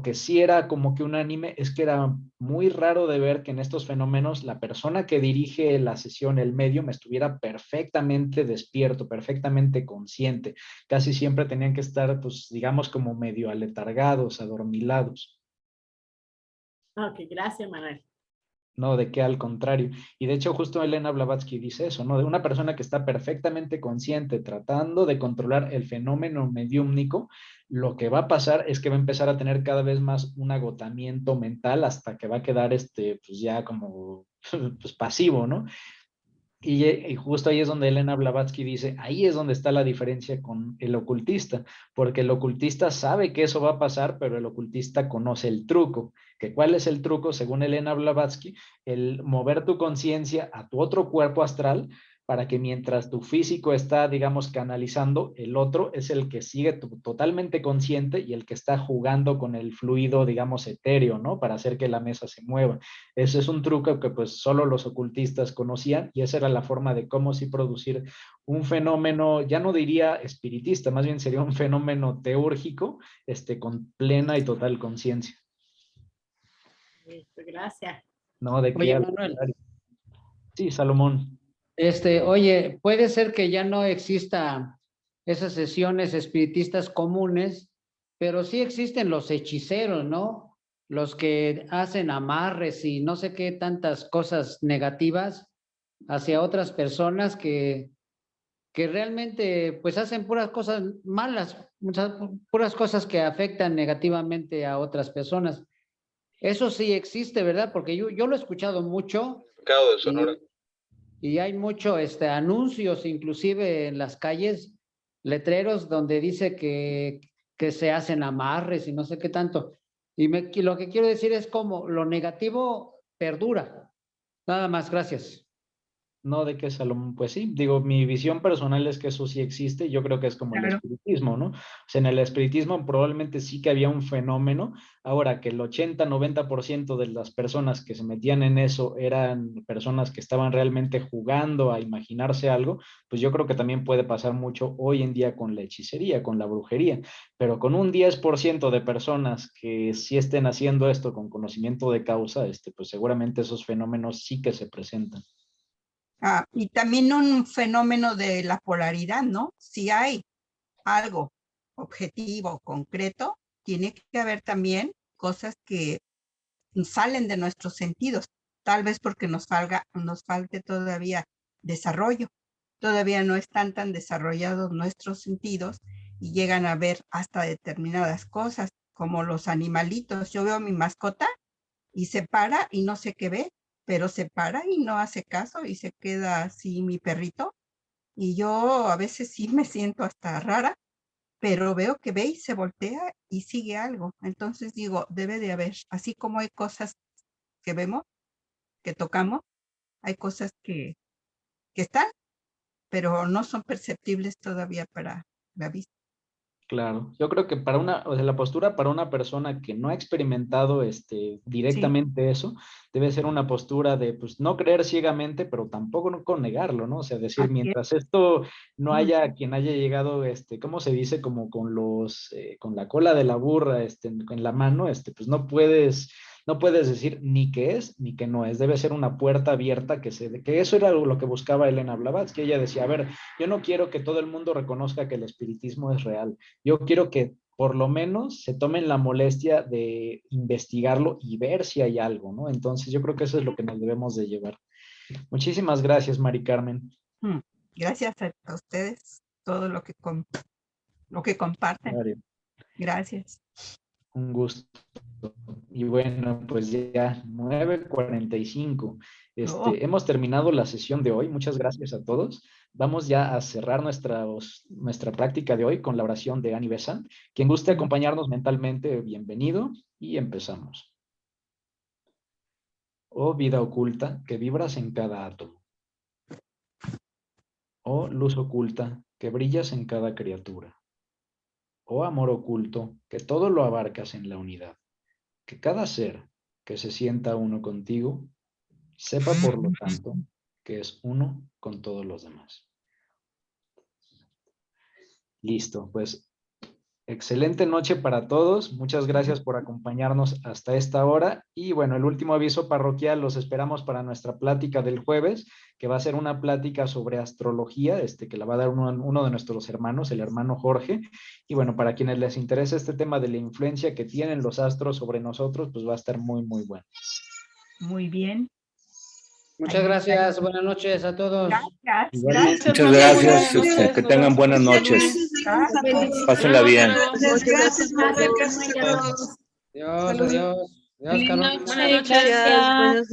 que sí era como que unánime es que era muy raro de ver que en estos fenómenos la persona que dirige la sesión, el medium, estuviera perfectamente despierto, perfectamente consciente. Casi siempre tenían que estar, pues, digamos, como medio aletargados, adormilados. Ok, gracias, Manuel. No, de que al contrario. Y de hecho, justo Elena Blavatsky dice eso, ¿no? De una persona que está perfectamente consciente, tratando de controlar el fenómeno mediúmnico, lo que va a pasar es que va a empezar a tener cada vez más un agotamiento mental hasta que va a quedar pues ya como pues pasivo, ¿no? Y justo ahí es donde Elena Blavatsky dice, ahí es donde está la diferencia con el ocultista, porque el ocultista sabe que eso va a pasar, pero el ocultista conoce el truco. ¿Que cuál es el truco? Según Elena Blavatsky, el mover tu conciencia a tu otro cuerpo astral para que mientras tu físico está, digamos, canalizando, el otro es el que sigue totalmente consciente y el que está jugando con el fluido, digamos, etéreo, ¿no? Para hacer que la mesa se mueva. Ese es un truco que pues solo los ocultistas conocían y esa era la forma de cómo sí producir un fenómeno, ya no diría espiritista, más bien sería un fenómeno teúrgico, con plena y total conciencia. Gracias. No, de Oye, qué. Manuel, Sí, Salomón. oye, puede ser que ya no exista esas sesiones espiritistas comunes, pero sí existen los hechiceros, ¿no? Los que hacen amarres y no sé qué tantas cosas negativas hacia otras personas que realmente pues hacen puras cosas malas, puras cosas que afectan negativamente a otras personas. Eso sí existe, ¿verdad? Porque yo lo he escuchado mucho Pecado de Sonora. y hay mucho anuncios, inclusive en las calles, letreros donde dice que se hacen amarres y no sé qué tanto. Y lo que quiero decir es como lo negativo perdura. Nada más, gracias. No, de qué, Salomón. Pues sí, digo, mi visión personal es que eso sí existe. Yo creo que es como el Claro. espiritismo, ¿no? O sea, en el espiritismo probablemente sí que había un fenómeno. Ahora que el 80-90% de las personas que se metían en eso eran personas que estaban realmente jugando a imaginarse algo, pues yo creo que también puede pasar mucho hoy en día con la hechicería, con la brujería. Pero con un 10% de personas que sí estén haciendo esto con conocimiento de causa, pues seguramente esos fenómenos sí que se presentan. Y también un fenómeno de la polaridad, ¿no? Si hay algo objetivo, concreto, tiene que haber también cosas que salen de nuestros sentidos, tal vez porque nos falte todavía desarrollo. todavía no están tan desarrollados nuestros sentidos y llegan a ver hasta determinadas cosas, como los animalitos. Yo veo a mi mascota y se para y no sé qué ve, pero se para y no hace caso y se queda así mi perrito. Y yo a veces sí me siento hasta rara, pero veo que ve y se voltea y sigue algo. Entonces digo, debe de haber, así como hay cosas que vemos, que tocamos, hay cosas que están, pero no son perceptibles todavía para la vista. Claro, yo creo que para o sea, la postura para una persona que no ha experimentado directamente eso, debe ser una postura de, pues, no creer ciegamente, pero tampoco no con negarlo, ¿no? O sea, decir, Así es. mientras esto no Ujú. haya quien haya llegado, ¿cómo se dice? Como con la cola de la burra, en la mano, pues no puedes decir ni qué es ni qué no es. Debe ser una puerta abierta que eso era lo que buscaba Elena Blavatsky. Ella decía, a ver, yo no quiero que todo el mundo reconozca que el espiritismo es real. Yo quiero que por lo menos se tomen la molestia de investigarlo y ver si hay algo, ¿no? Entonces yo creo que eso es lo que nos debemos de llevar. Muchísimas gracias, Mari Carmen. Gracias a ustedes, todo lo que comparten. Mario, Gracias. un gusto. Y bueno, pues ya 9:45. Oh. Hemos terminado la sesión de hoy. Muchas gracias a todos. Vamos ya a cerrar nuestra práctica de hoy con la oración de Annie Besant. Quien guste acompañarnos mentalmente, bienvenido y empezamos. Oh vida oculta que vibras en cada átomo. Oh luz oculta que brillas en cada criatura. Oh amor oculto que todo lo abarcas en la unidad. Que cada ser que se sienta uno contigo, sepa por lo tanto que es uno con todos los demás. Listo, pues excelente noche para todos. Muchas gracias por acompañarnos hasta esta hora. Y bueno, el último aviso parroquial, los esperamos para nuestra plática del jueves, que va a ser una plática sobre astrología, que la va a dar uno de nuestros hermanos, el hermano Jorge. Y bueno, para quienes les interesa este tema de la influencia que tienen los astros sobre nosotros, pues va a estar muy, muy bueno. Muy bien. Muchas gracias. Buenas noches a todos. Gracias. Muchas gracias. Que tengan buenas noches. Pásenla bien. Gracias. Adiós, adiós. Adiós, Carlos. Buenas noches. Buenas noches.